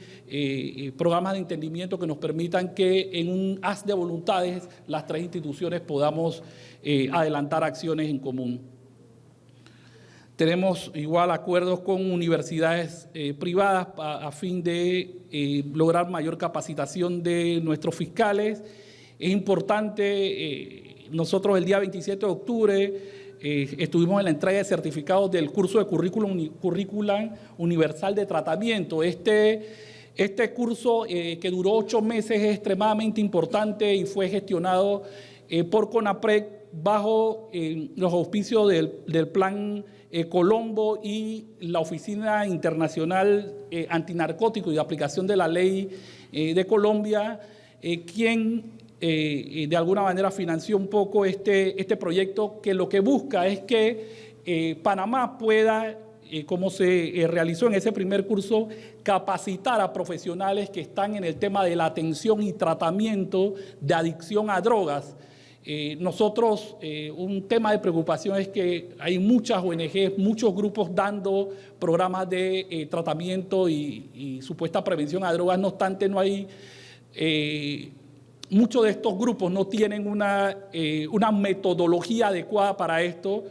programas de entendimiento que nos permitan que en un haz de voluntades las tres instituciones podamos adelantar acciones en común. Tenemos igual acuerdos con universidades privadas a fin de lograr mayor capacitación de nuestros fiscales, Es importante, nosotros el día 27 de octubre estuvimos en la entrega de certificados del curso de Currículum Universal de Tratamiento. Este curso que duró 8 meses es extremadamente importante y fue gestionado por CONAPRED bajo los auspicios del Plan Colombo y la Oficina Internacional Antinarcótico y de Aplicación de la Ley de Colombia, quien de alguna manera financió un poco este proyecto, que lo que busca es que Panamá pueda, como se realizó en ese primer curso, capacitar a profesionales que están en el tema de la atención y tratamiento de adicción a drogas. Nosotros, un tema de preocupación es que hay muchas ONGs, muchos grupos dando programas de tratamiento y supuesta prevención a drogas. No obstante, no hay, muchos de estos grupos no tienen una metodología adecuada para esto.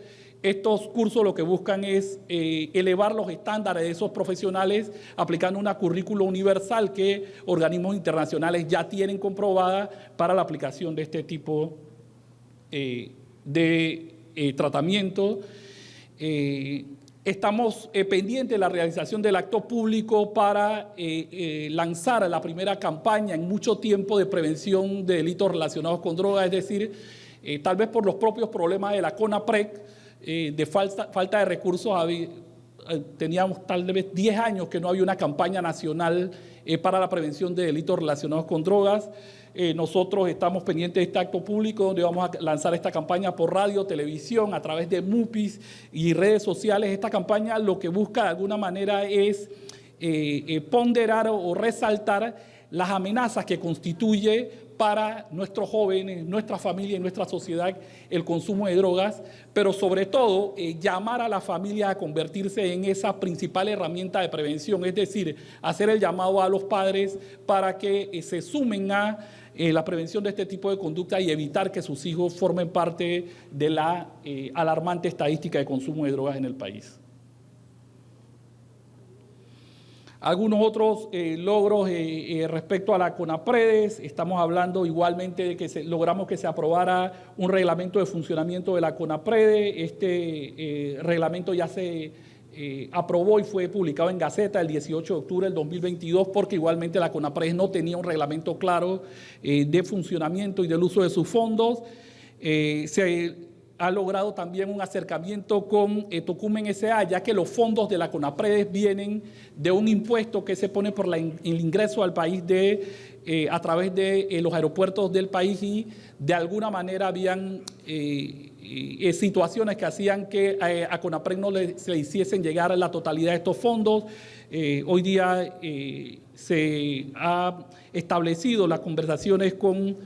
Estos cursos lo que buscan es elevar los estándares de esos profesionales aplicando una currícula universal que organismos internacionales ya tienen comprobada para la aplicación de este tipo de tratamiento. Estamos pendientes de la realización del acto público para lanzar la primera campaña en mucho tiempo de prevención de delitos relacionados con drogas, es decir, tal vez por los propios problemas de la CONAPRED, de falta de recursos, teníamos tal vez 10 años que no había una campaña nacional para la prevención de delitos relacionados con drogas. Nosotros estamos pendientes de este acto público donde vamos a lanzar esta campaña por radio, televisión, a través de MUPIs y redes sociales. Esta campaña lo que busca de alguna manera es ponderar o resaltar las amenazas que constituye para nuestros jóvenes, nuestra familia y nuestra sociedad el consumo de drogas, pero sobre todo llamar a la familia a convertirse en esa principal herramienta de prevención, es decir, hacer el llamado a los padres para que se sumen a la prevención de este tipo de conducta y evitar que sus hijos formen parte de la alarmante estadística de consumo de drogas en el país. Algunos otros logros respecto a la CONAPREDES, estamos hablando igualmente de que logramos que se aprobara un reglamento de funcionamiento de la CONAPREDES. Este reglamento ya se aprobó y fue publicado en Gaceta el 18 de octubre del 2022 porque igualmente la CONAPREDES no tenía un reglamento claro de funcionamiento y del uso de sus fondos. Se ha logrado también un acercamiento con Tocumen S.A., ya que los fondos de la CONAPREDES vienen de un impuesto que se pone por el ingreso al país a través de los aeropuertos del país, y de alguna manera habían situaciones que hacían que a CONAPRED no se le hiciesen llegar la totalidad de estos fondos. Hoy día se ha establecido las conversaciones con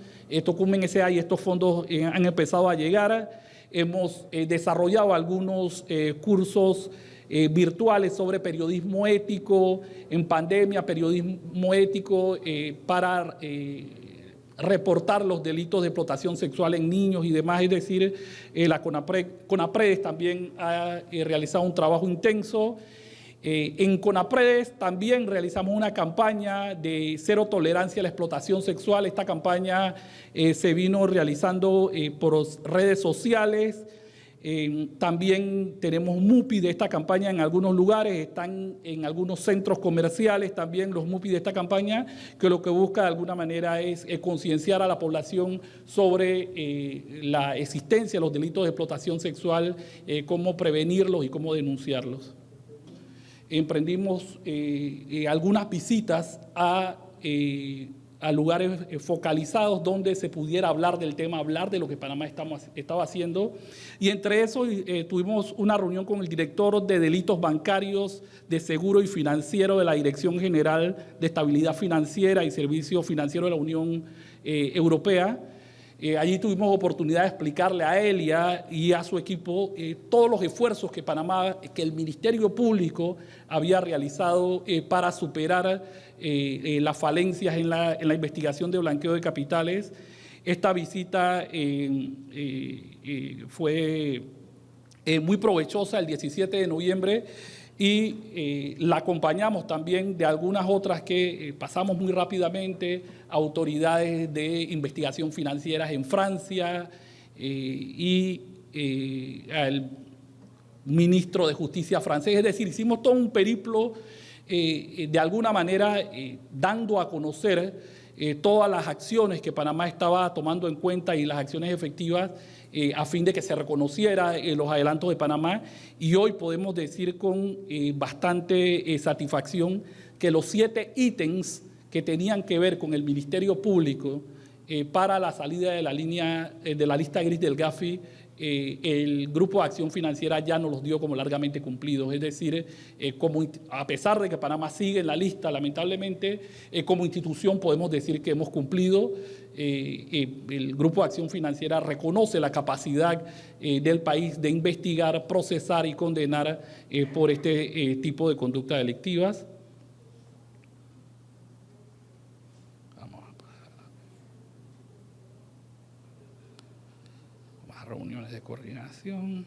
Tocumen S.A. y estos fondos han empezado a llegar. Hemos desarrollado algunos cursos virtuales sobre periodismo ético en pandemia, periodismo ético para reportar los delitos de explotación sexual en niños y demás. Es decir, la CONAPREDES también ha realizado un trabajo intenso. En CONAPREDES también realizamos una campaña de cero tolerancia a la explotación sexual. Esta campaña se vino realizando por redes sociales. También tenemos MUPI de esta campaña en algunos lugares, están en algunos centros comerciales también los MUPI de esta campaña, que lo que busca de alguna manera es concienciar a la población sobre la existencia de los delitos de explotación sexual, cómo prevenirlos y cómo denunciarlos. Emprendimos algunas visitas a lugares focalizados donde se pudiera hablar del tema, hablar de lo que Panamá estaba haciendo. Y entre eso tuvimos una reunión con el director de Delitos Bancarios, de Seguro y Financiero de la Dirección General de Estabilidad Financiera y Servicios Financieros de la Unión Europea. Allí tuvimos oportunidad de explicarle a él y a su equipo todos los esfuerzos que el Ministerio Público había realizado para superar las falencias en la investigación de blanqueo de capitales. Esta visita fue muy provechosa el 17 de noviembre. y la acompañamos también de algunas otras que pasamos muy rápidamente, autoridades de investigación financieras en Francia y al ministro de Justicia francés. Es decir, hicimos todo un periplo de alguna manera dando a conocer todas las acciones que Panamá estaba tomando en cuenta y las acciones efectivas a fin de que se reconociera los adelantos de Panamá, y hoy podemos decir con bastante satisfacción que los 7 ítems que tenían que ver con el Ministerio Público para la salida de la lista gris del Gafi, el Grupo de Acción Financiera ya nos los dio como largamente cumplidos. Es decir, a pesar de que Panamá sigue en la lista, lamentablemente, como institución podemos decir que hemos cumplido. El Grupo de Acción Financiera reconoce la capacidad del país de investigar, procesar y condenar por este tipo de conductas delictivas. Reuniones de coordinación.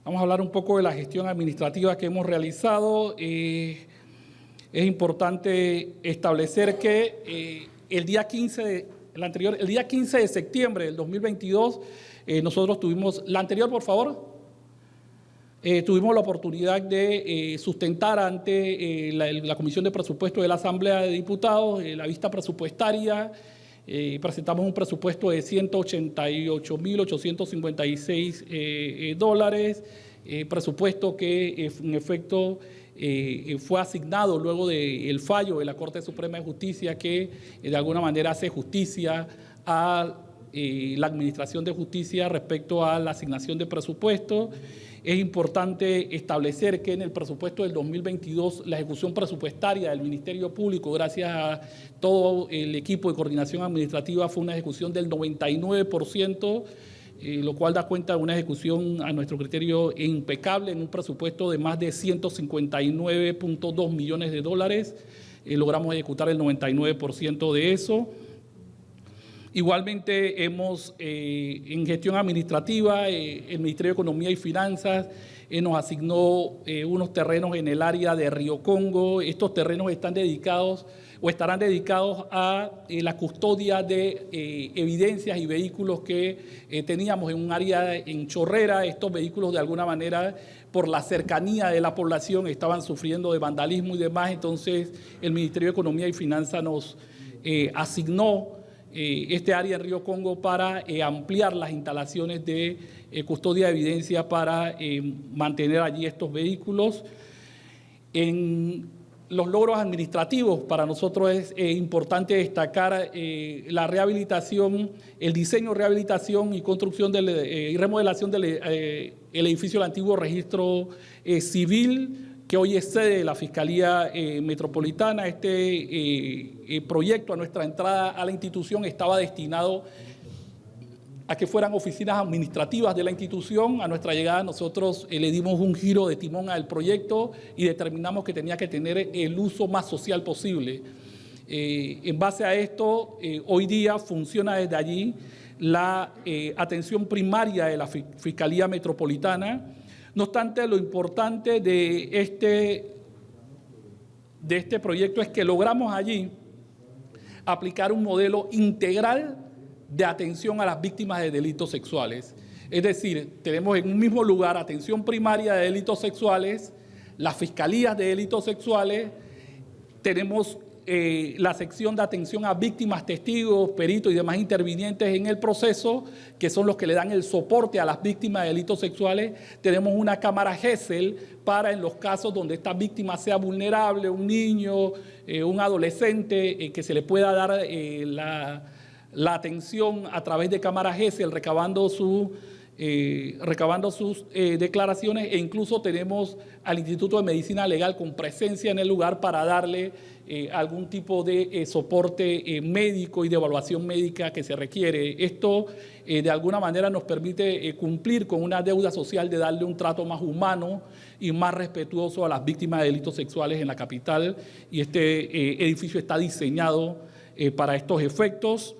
Vamos a hablar un poco de la gestión administrativa que hemos realizado. Es importante establecer que el día 15 de septiembre del 2022, nosotros tuvimos, la anterior, por favor. Tuvimos la oportunidad de sustentar ante la Comisión de Presupuesto de la Asamblea de Diputados la vista presupuestaria. Presentamos un presupuesto de $188.856, presupuesto que en efecto fue asignado luego del fallo de la Corte Suprema de Justicia, que de alguna manera hace justicia a la Administración de Justicia respecto a la asignación de presupuesto. Es importante establecer que en el presupuesto del 2022 la ejecución presupuestaria del Ministerio Público, gracias a todo el equipo de coordinación administrativa, fue una ejecución del 99%, lo cual da cuenta de una ejecución a nuestro criterio impecable en un presupuesto de más de $159.2 millones. Logramos ejecutar el 99% de eso. Igualmente hemos, en gestión administrativa, el Ministerio de Economía y Finanzas nos asignó unos terrenos en el área de Río Congo. Estos terrenos están dedicados o estarán dedicados a la custodia de evidencias y vehículos que teníamos en un área en Chorrera. Estos vehículos de alguna manera, por la cercanía de la población, estaban sufriendo de vandalismo y demás. Entonces el Ministerio de Economía y Finanzas nos asignó este área en Río Congo para ampliar las instalaciones de custodia de evidencia para mantener allí estos vehículos. En los logros administrativos, para nosotros es importante destacar la rehabilitación, el diseño, rehabilitación y construcción y remodelación del el edificio del antiguo registro civil, que hoy es sede de la Fiscalía Metropolitana. Este proyecto, a nuestra entrada a la institución, estaba destinado a que fueran oficinas administrativas de la institución. A nuestra llegada nosotros le dimos un giro de timón al proyecto y determinamos que tenía que tener el uso más social posible. En base a esto, hoy día funciona desde allí la atención primaria de la Fiscalía Metropolitana. No obstante, lo importante de este proyecto es que logramos allí aplicar un modelo integral de atención a las víctimas de delitos sexuales. Es decir, tenemos en un mismo lugar atención primaria de delitos sexuales, las fiscalías de delitos sexuales, tenemos la sección de atención a víctimas, testigos, peritos y demás intervinientes en el proceso, que son los que le dan el soporte a las víctimas de delitos sexuales. Tenemos una cámara GESEL para, en los casos donde esta víctima sea vulnerable, un niño, un adolescente, que se le pueda dar la atención a través de cámara GESEL, recabando sus declaraciones, e incluso tenemos al Instituto de Medicina Legal con presencia en el lugar para darle algún tipo de soporte médico y de evaluación médica que se requiere. Esto de alguna manera nos permite cumplir con una deuda social de darle un trato más humano y más respetuoso a las víctimas de delitos sexuales en la capital, y este edificio está diseñado para estos efectos.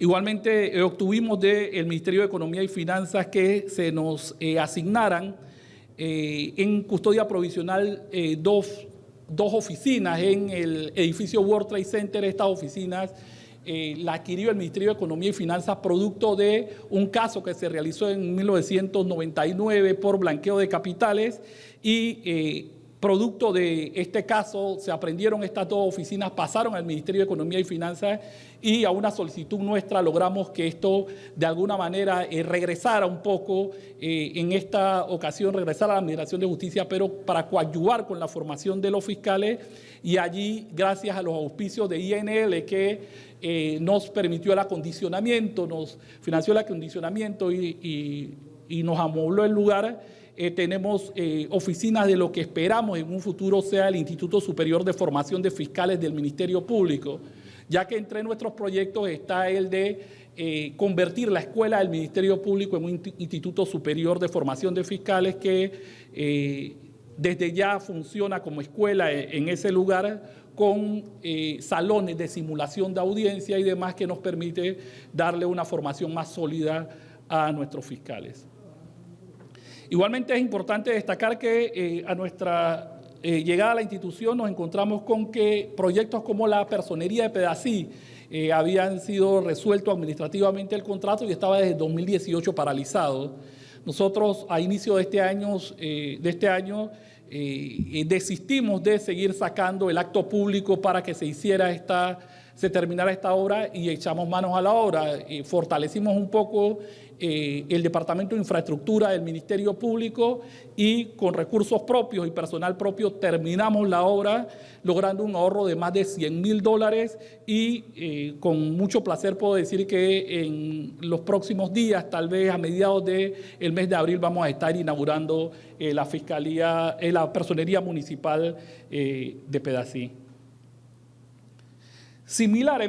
Igualmente, obtuvimos del Ministerio de Economía y Finanzas que se nos asignaran en custodia provisional dos oficinas en el edificio World Trade Center. Estas oficinas la adquirió el Ministerio de Economía y Finanzas producto de un caso que se realizó en 1999 por blanqueo de capitales y producto de este caso se aprendieron estas dos oficinas, pasaron al Ministerio de Economía y Finanzas y a una solicitud nuestra logramos que esto de alguna manera regresara un poco, en esta ocasión regresara a la Administración de Justicia, pero para coadyuvar con la formación de los fiscales, y allí gracias a los auspicios de INL que nos permitió el acondicionamiento, nos financió el acondicionamiento y nos amobló el lugar. Tenemos oficinas de lo que esperamos en un futuro sea el Instituto Superior de Formación de Fiscales del Ministerio Público, ya que entre nuestros proyectos está el de convertir la escuela del Ministerio Público en un Instituto Superior de Formación de Fiscales que desde ya funciona como escuela en ese lugar con salones de simulación de audiencia y demás que nos permite darle una formación más sólida a nuestros fiscales. Igualmente es importante destacar que a nuestra llegada a la institución nos encontramos con que proyectos como la personería de Pedací habían sido resueltos administrativamente el contrato y estaba desde 2018 paralizado. Nosotros a inicio de este año desistimos de seguir sacando el acto público para que se terminara esta obra y echamos manos a la obra. Fortalecimos un poco el Departamento de Infraestructura del Ministerio Público y con recursos propios y personal propio terminamos la obra, logrando un ahorro de más de $100,000 y con mucho placer puedo decir que en los próximos días, tal vez a mediados del mes de abril, vamos a estar inaugurando la personería municipal de Pedací. Similar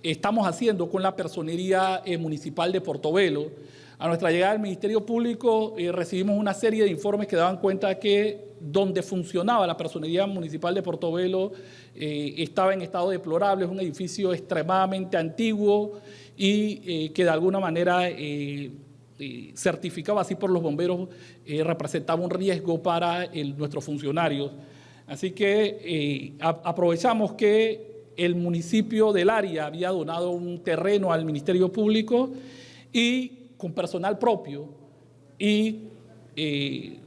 estamos haciendo con la personería municipal de Portobelo. A nuestra llegada al Ministerio Público recibimos una serie de informes que daban cuenta que donde funcionaba la personería municipal de Portobelo estaba en estado deplorable, es un edificio extremadamente antiguo y que de alguna manera certificado así por los bomberos representaba un riesgo para nuestros funcionarios. Así que aprovechamos que el municipio del área había donado un terreno al Ministerio Público y con personal propio y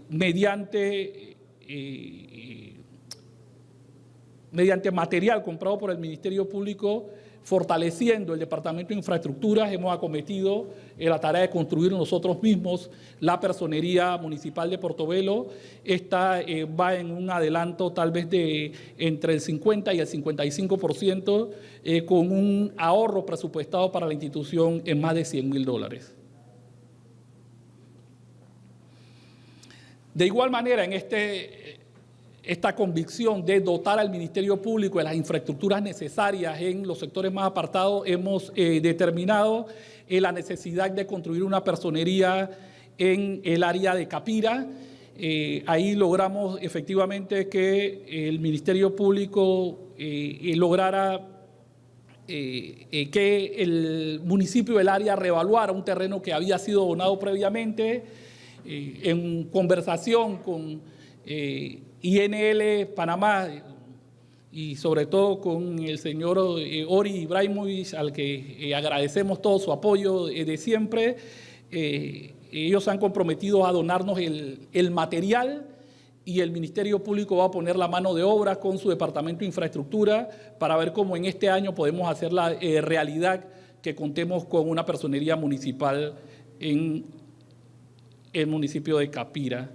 mediante material comprado por el Ministerio Público, fortaleciendo el Departamento de Infraestructuras, hemos acometido la tarea de construir nosotros mismos la personería municipal de Portobelo. Esta va en un adelanto tal vez de entre el 50 y el 55%, con un ahorro presupuestado para la institución en más de $100,000. De igual manera, en esta convicción de dotar al Ministerio Público de las infraestructuras necesarias en los sectores más apartados, hemos determinado la necesidad de construir una personería en el área de Capira. Ahí logramos efectivamente que el Ministerio Público lograra que el municipio del área reevaluara un terreno que había sido donado previamente, en conversación con INL Panamá y sobre todo con el señor Ori Ibrahimovic, al que agradecemos todo su apoyo de siempre. Ellos se han comprometido a donarnos el material y el Ministerio Público va a poner la mano de obra con su Departamento de Infraestructura para ver cómo en este año podemos hacer la realidad que contemos con una personería municipal en el municipio de Capira.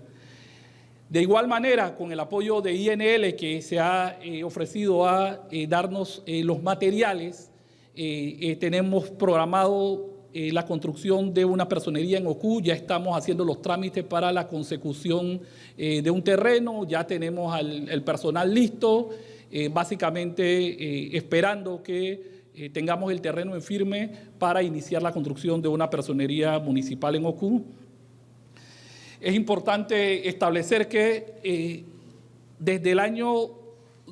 De igual manera, con el apoyo de INL que se ha ofrecido a darnos los materiales, tenemos programado la construcción de una personería en Ocú. Ya estamos haciendo los trámites para la consecución de un terreno, ya tenemos el personal listo, básicamente esperando que tengamos el terreno en firme para iniciar la construcción de una personería municipal en Ocú. Es importante establecer que desde el año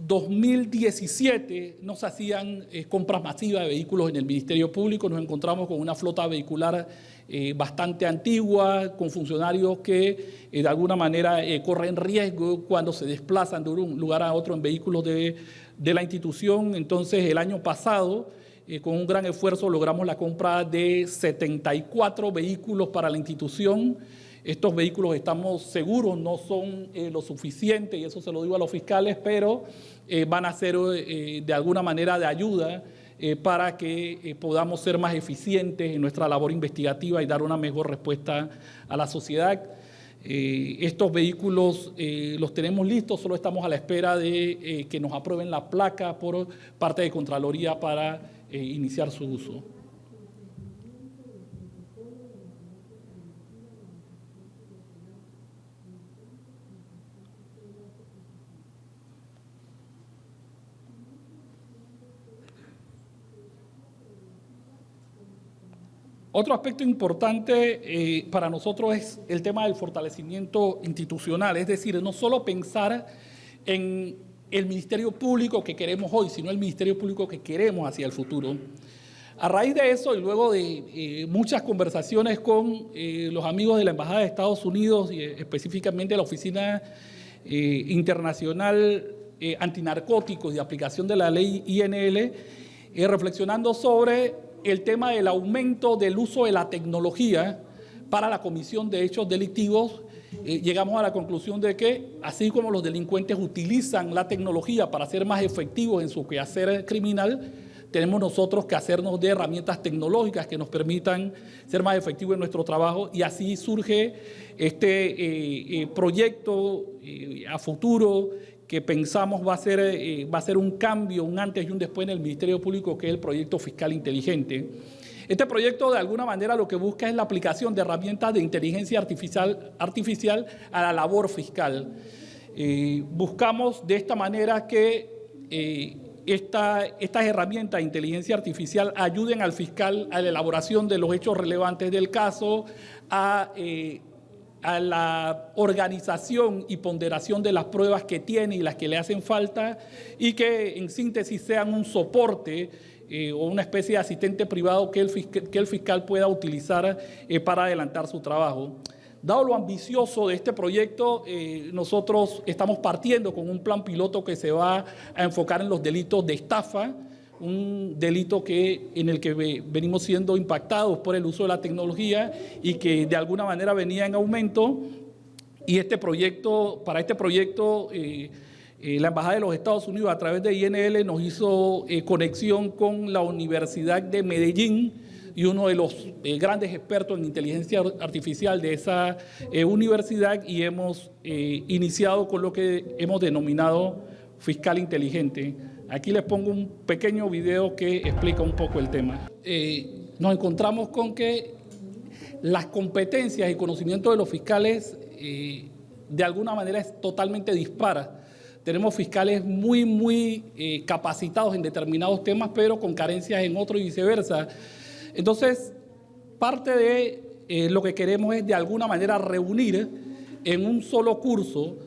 2017 no se hacían compras masivas de vehículos en el Ministerio Público. Nos encontramos con una flota vehicular bastante antigua, con funcionarios que de alguna manera corren riesgo cuando se desplazan de un lugar a otro en vehículos de la institución. Entonces, el año pasado, con un gran esfuerzo, logramos la compra de 74 vehículos para la institución. Estos vehículos, estamos seguros, no son lo suficiente, y eso se lo digo a los fiscales, pero van a ser de alguna manera de ayuda para que podamos ser más eficientes en nuestra labor investigativa y dar una mejor respuesta a la sociedad. Estos vehículos los tenemos listos, solo estamos a la espera de que nos aprueben la placa por parte de Contraloría para iniciar su uso. Otro aspecto importante para nosotros es el tema del fortalecimiento institucional, es decir, no solo pensar en el Ministerio Público que queremos hoy, sino el Ministerio Público que queremos hacia el futuro. A raíz de eso, y luego de muchas conversaciones con los amigos de la Embajada de Estados Unidos y específicamente la Oficina Internacional Antinarcóticos y Aplicación de la Ley INL, reflexionando sobre el tema del aumento del uso de la tecnología para la comisión de hechos delictivos, llegamos a la conclusión de que, así como los delincuentes utilizan la tecnología para ser más efectivos en su quehacer criminal, tenemos nosotros que hacernos de herramientas tecnológicas que nos permitan ser más efectivos en nuestro trabajo, y así surge este proyecto a futuro que pensamos va a ser un cambio, un antes y un después en el Ministerio Público, que es el proyecto fiscal inteligente. Este proyecto, de alguna manera, lo que busca es la aplicación de herramientas de inteligencia artificial a la labor fiscal. Buscamos de esta manera que estas herramientas de inteligencia artificial ayuden al fiscal a la elaboración de los hechos relevantes del caso, a la organización y ponderación de las pruebas que tiene y las que le hacen falta, y que en síntesis sean un soporte o una especie de asistente privado que el fiscal pueda utilizar para adelantar su trabajo. Dado lo ambicioso de este proyecto, nosotros estamos partiendo con un plan piloto que se va a enfocar en los delitos de estafa, un delito en el que venimos siendo impactados por el uso de la tecnología y que de alguna manera venía en aumento. Y para este proyecto, la Embajada de los Estados Unidos, a través de INL, nos hizo conexión con la Universidad de Medellín, y uno de los grandes expertos en inteligencia artificial de esa universidad, y hemos iniciado con lo que hemos denominado fiscal inteligente. Aquí les pongo un pequeño video que explica un poco el tema. Nos encontramos con que las competencias y conocimientos de los fiscales de alguna manera es totalmente dispara. Tenemos fiscales muy capacitados en determinados temas, pero con carencias en otros y viceversa. Entonces, parte de lo que queremos es de alguna manera reunir en un solo curso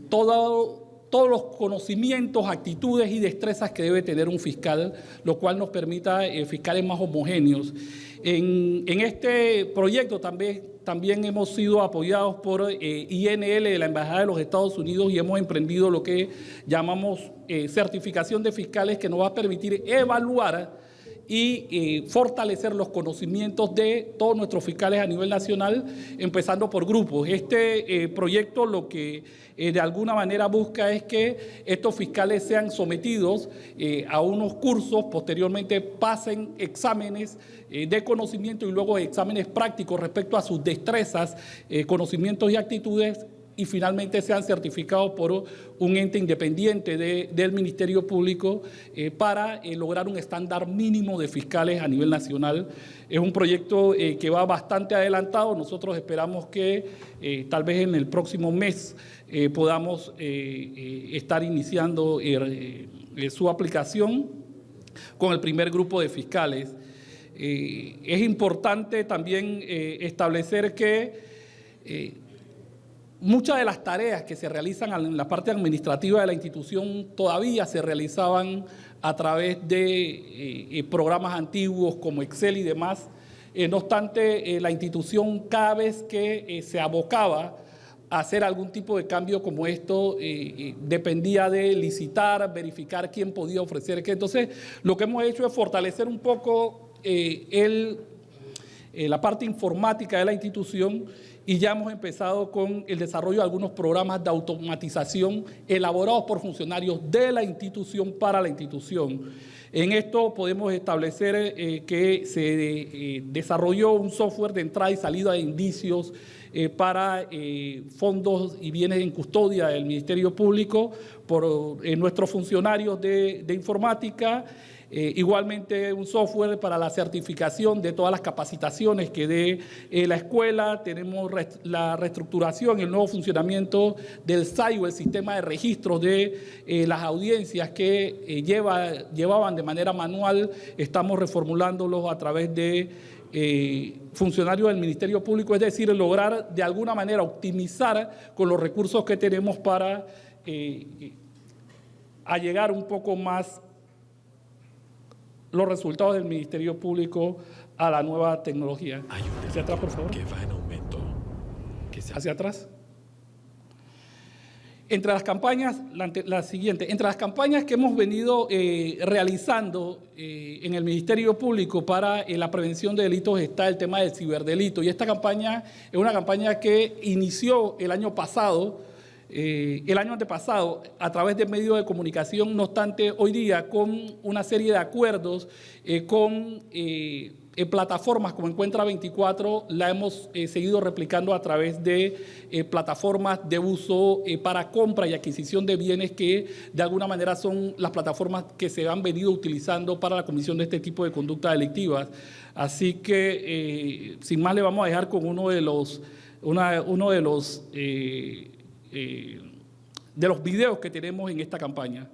todos los conocimientos, actitudes y destrezas que debe tener un fiscal, lo cual nos permita fiscales más homogéneos. En este proyecto también hemos sido apoyados por INL de la Embajada de los Estados Unidos, y hemos emprendido lo que llamamos certificación de fiscales, que nos va a permitir evaluar y fortalecer los conocimientos de todos nuestros fiscales a nivel nacional, empezando por grupos. Este proyecto lo que de alguna manera busca es que estos fiscales sean sometidos a unos cursos, posteriormente pasen exámenes de conocimiento y luego exámenes prácticos respecto a sus destrezas, conocimientos y actitudes, y finalmente sean certificados por un ente independiente del Ministerio Público para lograr un estándar mínimo de fiscales a nivel nacional. Es un proyecto que va bastante adelantado. Nosotros esperamos que tal vez en el próximo mes podamos estar iniciando su aplicación con el primer grupo de fiscales. Es importante también establecer que muchas de las tareas que se realizan en la parte administrativa de la institución todavía se realizaban a través de programas antiguos como Excel y demás. No obstante, la institución cada vez que se abocaba a hacer algún tipo de cambio como esto, dependía de licitar, verificar quién podía ofrecer qué. Entonces, lo que hemos hecho es fortalecer un poco la parte informática de la institución y ya hemos empezado con el desarrollo de algunos programas de automatización elaborados por funcionarios de la institución para la institución. En esto podemos establecer que se desarrolló un software de entrada y salida de indicios para fondos y bienes en custodia del Ministerio Público por nuestros funcionarios de informática. Igualmente un software para la certificación de todas las capacitaciones que dé la escuela. Tenemos la reestructuración, el nuevo funcionamiento del SAIO, el sistema de registros de las audiencias que llevaban de manera manual. Estamos reformulándolos a través de funcionarios del Ministerio Público, es decir, lograr de alguna manera optimizar con los recursos que tenemos para allegar un poco más los resultados del Ministerio Público a la nueva tecnología. Hacia atrás, por favor. Que va en aumento. Hacia atrás. Entre las campañas, la siguiente, entre las campañas que hemos venido realizando en el Ministerio Público para la prevención de delitos está el tema del ciberdelito. Y esta campaña es una campaña que inició el año pasado, el año antepasado, a través de medios de comunicación. No obstante, hoy día, con una serie de acuerdos con plataformas como Encuentra 24, la hemos seguido replicando a través de plataformas de uso para compra y adquisición de bienes que de alguna manera son las plataformas que se han venido utilizando para la comisión de este tipo de conductas delictivas. Así que, sin más, le vamos a dejar con uno de los videos que tenemos en esta campaña.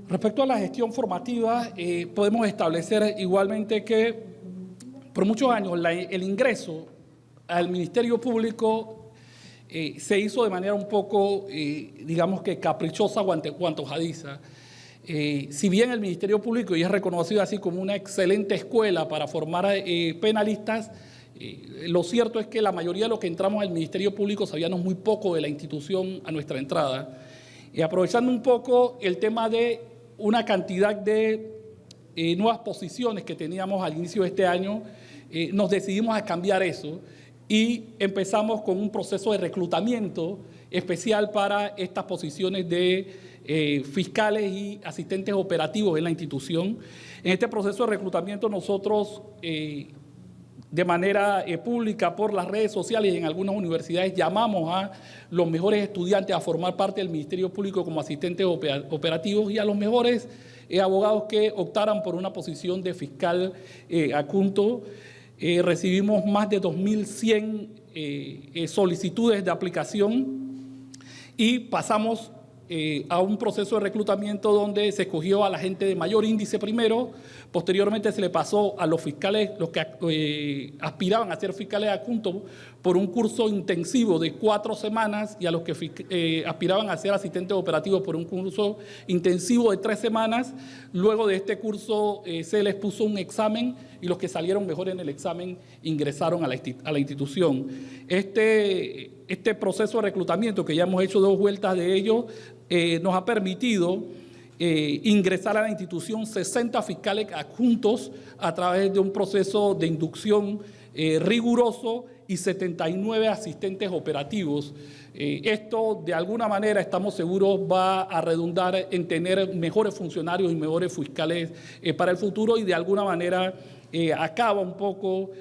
Respecto a la gestión formativa, podemos establecer igualmente que por muchos años el ingreso al Ministerio Público se hizo de manera un poco, digamos que caprichosa o antojadiza. Si bien el Ministerio Público ya es reconocido así como una excelente escuela para formar penalistas, lo cierto es que la mayoría de los que entramos al Ministerio Público sabíamos muy poco de la institución a nuestra entrada. Aprovechando un poco el tema de una cantidad de nuevas posiciones que teníamos al inicio de este año, nos decidimos a cambiar eso y empezamos con un proceso de reclutamiento especial para estas posiciones de fiscales y asistentes operativos en la institución. En este proceso de reclutamiento nosotros, de manera pública por las redes sociales y en algunas universidades, llamamos a los mejores estudiantes a formar parte del Ministerio Público como asistentes operativos y a los mejores abogados que optaran por una posición de fiscal adjunto. Recibimos más de 2.100 solicitudes de aplicación y pasamos a un proceso de reclutamiento donde se escogió a la gente de mayor índice primero. Posteriormente se le pasó a los fiscales, los que aspiraban a ser fiscales adjuntos, por un curso intensivo de 4 semanas y a los que aspiraban a ser asistentes operativos por un curso intensivo de 3 semanas. Luego de este curso se les puso un examen y los que salieron mejor en el examen ingresaron a la institución. Este proceso de reclutamiento, que ya hemos hecho 2 vueltas de ello, nos ha permitido ingresar a la institución 60 fiscales adjuntos a través de un proceso de inducción riguroso y 79 asistentes operativos. Esto, de alguna manera, estamos seguros, va a redundar en tener mejores funcionarios y mejores fiscales para el futuro y de alguna manera acaba un poco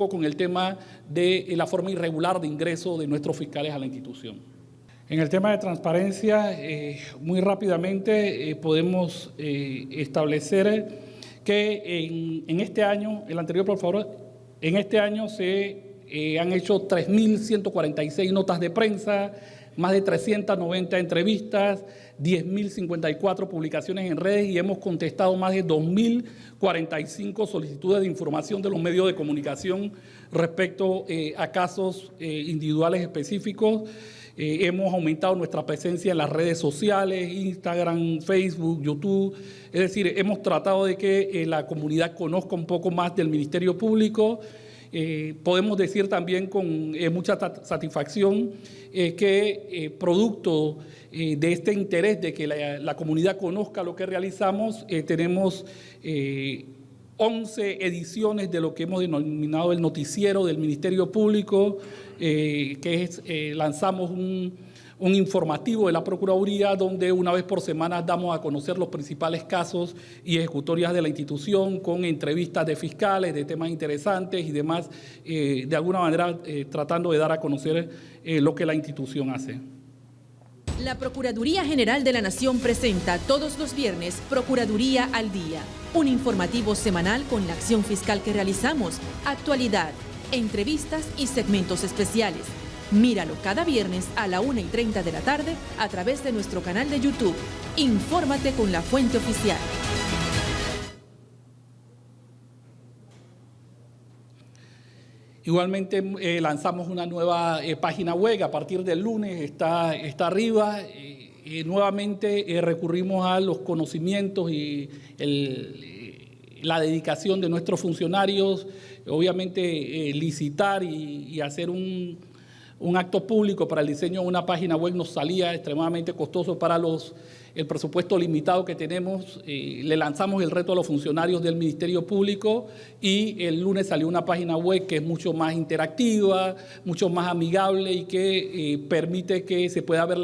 con el tema de la forma irregular de ingreso de nuestros fiscales a la institución. En el tema de transparencia, muy rápidamente podemos establecer que en este año, el anterior por favor, en este año se han hecho 3.146 notas de prensa, más de 390 entrevistas, 10.054 publicaciones en redes y hemos contestado más de 2.045 solicitudes de información de los medios de comunicación respecto a casos individuales específicos. Hemos aumentado nuestra presencia en las redes sociales, Instagram, Facebook, YouTube. Es decir, hemos tratado de que la comunidad conozca un poco más del Ministerio Público. Podemos decir también con mucha satisfacción que producto de este interés de que la comunidad conozca lo que realizamos, tenemos 11 ediciones de lo que hemos denominado el noticiero del Ministerio Público, lanzamos un informativo de la Procuraduría donde una vez por semana damos a conocer los principales casos y ejecutorias de la institución con entrevistas de fiscales, de temas interesantes y demás, de alguna manera tratando de dar a conocer lo que la institución hace. La Procuraduría General de la Nación presenta todos los viernes Procuraduría al Día, un informativo semanal con la acción fiscal que realizamos, actualidad, entrevistas y segmentos especiales. Míralo cada viernes a la 1:30 de la tarde a través de nuestro canal de YouTube. Infórmate con la fuente oficial. Igualmente lanzamos una nueva página web, a partir del lunes está arriba. Nuevamente recurrimos a los conocimientos y la dedicación de nuestros funcionarios, obviamente licitar y hacer un acto público para el diseño de una página web nos salía extremadamente costoso para el presupuesto limitado que tenemos. Le lanzamos el reto a los funcionarios del Ministerio Público y el lunes salió una página web que es mucho más interactiva, mucho más amigable y que permite que se pueda ver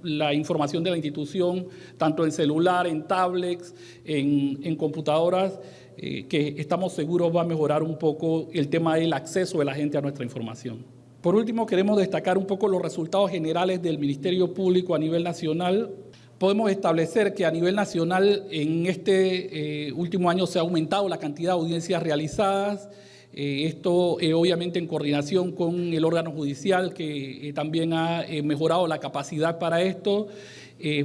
la información de la institución, tanto en celular, en tablets, en computadoras, que estamos seguros va a mejorar un poco el tema del acceso de la gente a nuestra información. Por último, queremos destacar un poco los resultados generales del Ministerio Público a nivel nacional. Podemos establecer que a nivel nacional en este último año se ha aumentado la cantidad de audiencias realizadas. Esto obviamente en coordinación con el órgano judicial que también ha mejorado la capacidad para esto.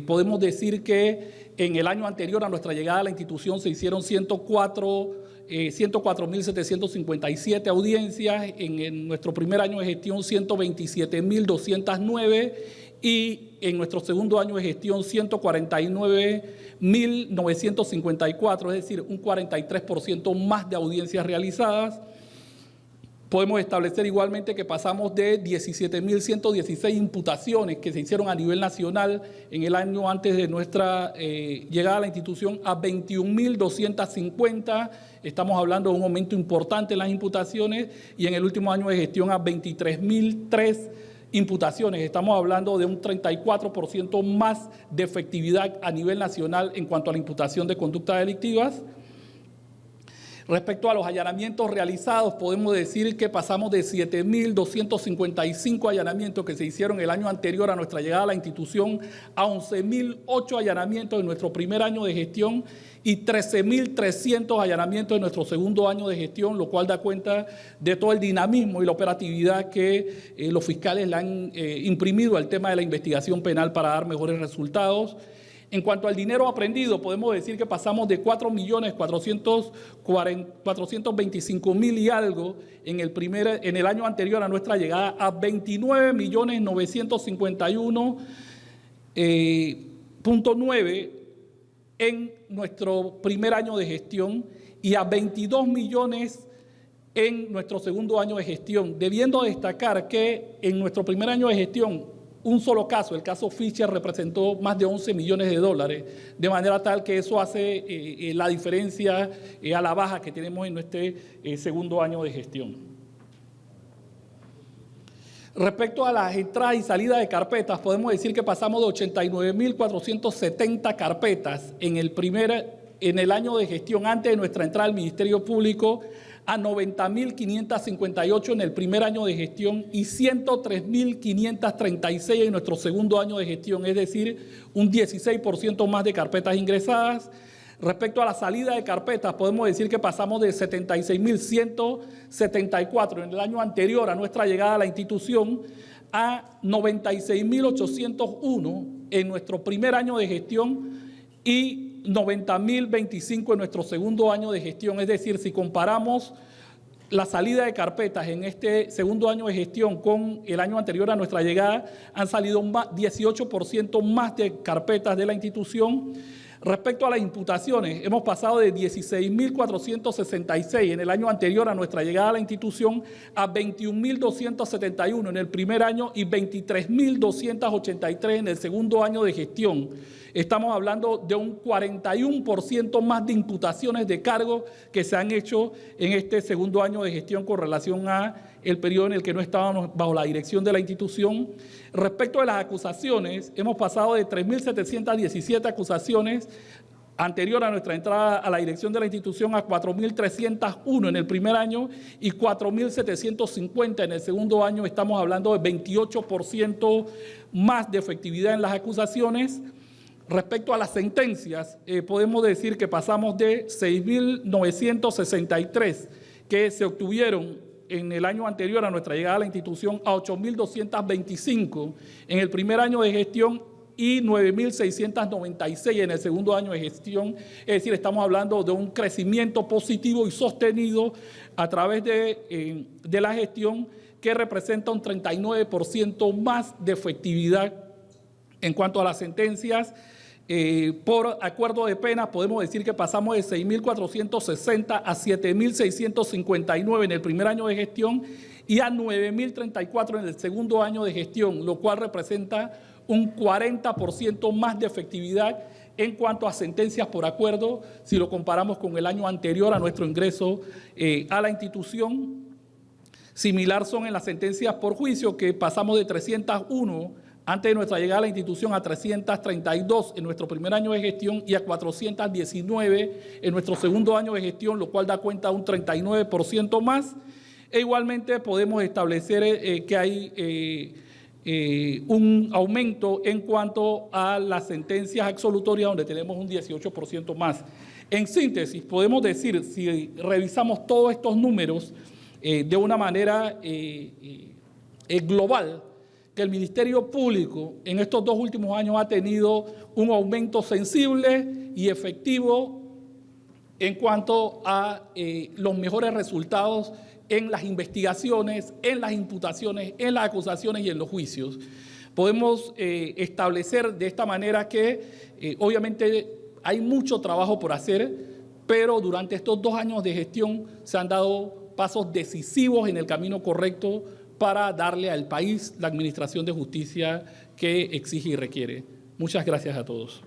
Podemos decir que en el año anterior a nuestra llegada a la institución se hicieron 104.757 audiencias, en nuestro primer año de gestión 127.209 y en nuestro segundo año de gestión 149.954, es decir, un 43% más de audiencias realizadas. Podemos establecer igualmente que pasamos de 17.116 imputaciones que se hicieron a nivel nacional en el año antes de nuestra llegada a la institución a 21.250. Estamos hablando de un aumento importante en las imputaciones y en el último año de gestión a 23.003 imputaciones. Estamos hablando de un 34% más de efectividad a nivel nacional en cuanto a la imputación de conductas delictivas. Respecto a los allanamientos realizados, podemos decir que pasamos de 7.255 allanamientos que se hicieron el año anterior a nuestra llegada a la institución a 11.008 allanamientos en nuestro primer año de gestión y 13.300 allanamientos en nuestro segundo año de gestión, lo cual da cuenta de todo el dinamismo y la operatividad que los fiscales le han imprimido al tema de la investigación penal para dar mejores resultados. En cuanto al dinero aprendido, podemos decir que pasamos de 4.425.000 y algo en el año anterior a nuestra llegada a 29.951.9 en nuestro primer año de gestión y a 22 millones en nuestro segundo año de gestión, debiendo destacar que en nuestro primer año de gestión un solo caso, el caso Fischer, representó más de 11 millones de dólares, de manera tal que eso hace la diferencia a la baja que tenemos en nuestro segundo año de gestión. Respecto a las entradas y salidas de carpetas, podemos decir que pasamos de 89.470 carpetas en el año de gestión antes de nuestra entrada al Ministerio Público a 90.558 en el primer año de gestión y 103.536 en nuestro segundo año de gestión, es decir, un 16% más de carpetas ingresadas. Respecto a la salida de carpetas, podemos decir que pasamos de 76.174 en el año anterior a nuestra llegada a la institución a 96.801 en nuestro primer año de gestión y 90.025 en nuestro segundo año de gestión. Es decir, si comparamos la salida de carpetas en este segundo año de gestión con el año anterior a nuestra llegada, han salido 18% más de carpetas de la institución. Respecto a las imputaciones, hemos pasado de 16.466 en el año anterior a nuestra llegada a la institución a 21.271 en el primer año y 23.283 en el segundo año de gestión. Estamos hablando de un 41% más de imputaciones de cargos que se han hecho en este segundo año de gestión con relación a el periodo en el que no estábamos bajo la dirección de la institución. Respecto a las acusaciones, hemos pasado de 3.717 acusaciones anterior a nuestra entrada a la dirección de la institución a 4.301 en el primer año y 4.750 en el segundo año. Estamos hablando de 28% más de efectividad en las acusaciones. Respecto a las sentencias, podemos decir que pasamos de 6.963 que se obtuvieron en el año anterior a nuestra llegada a la institución a 8.225 en el primer año de gestión y 9.696 en el segundo año de gestión. Es decir, estamos hablando de un crecimiento positivo y sostenido a través de la gestión que representa un 39% más de efectividad. En cuanto a las sentencias, por acuerdo de pena, podemos decir que pasamos de 6.460 a 7.659 en el primer año de gestión y a 9.034 en el segundo año de gestión, lo cual representa un 40% más de efectividad en cuanto a sentencias por acuerdo, si lo comparamos con el año anterior a nuestro ingreso a la institución. Similar son en las sentencias por juicio, que pasamos de 301 antes de nuestra llegada a la institución a 332 en nuestro primer año de gestión y a 419 en nuestro segundo año de gestión, lo cual da cuenta de un 39% más. E igualmente podemos establecer que hay un aumento en cuanto a las sentencias absolutorias, donde tenemos un 18% más. En síntesis, podemos decir, si revisamos todos estos números de una manera global, que el Ministerio Público en estos 2 últimos años ha tenido un aumento sensible y efectivo en cuanto a los mejores resultados en las investigaciones, en las imputaciones, en las acusaciones y en los juicios. Podemos establecer de esta manera que obviamente hay mucho trabajo por hacer, pero durante estos 2 años de gestión se han dado pasos decisivos en el camino correcto para darle al país la administración de justicia que exige y requiere. Muchas gracias a todos.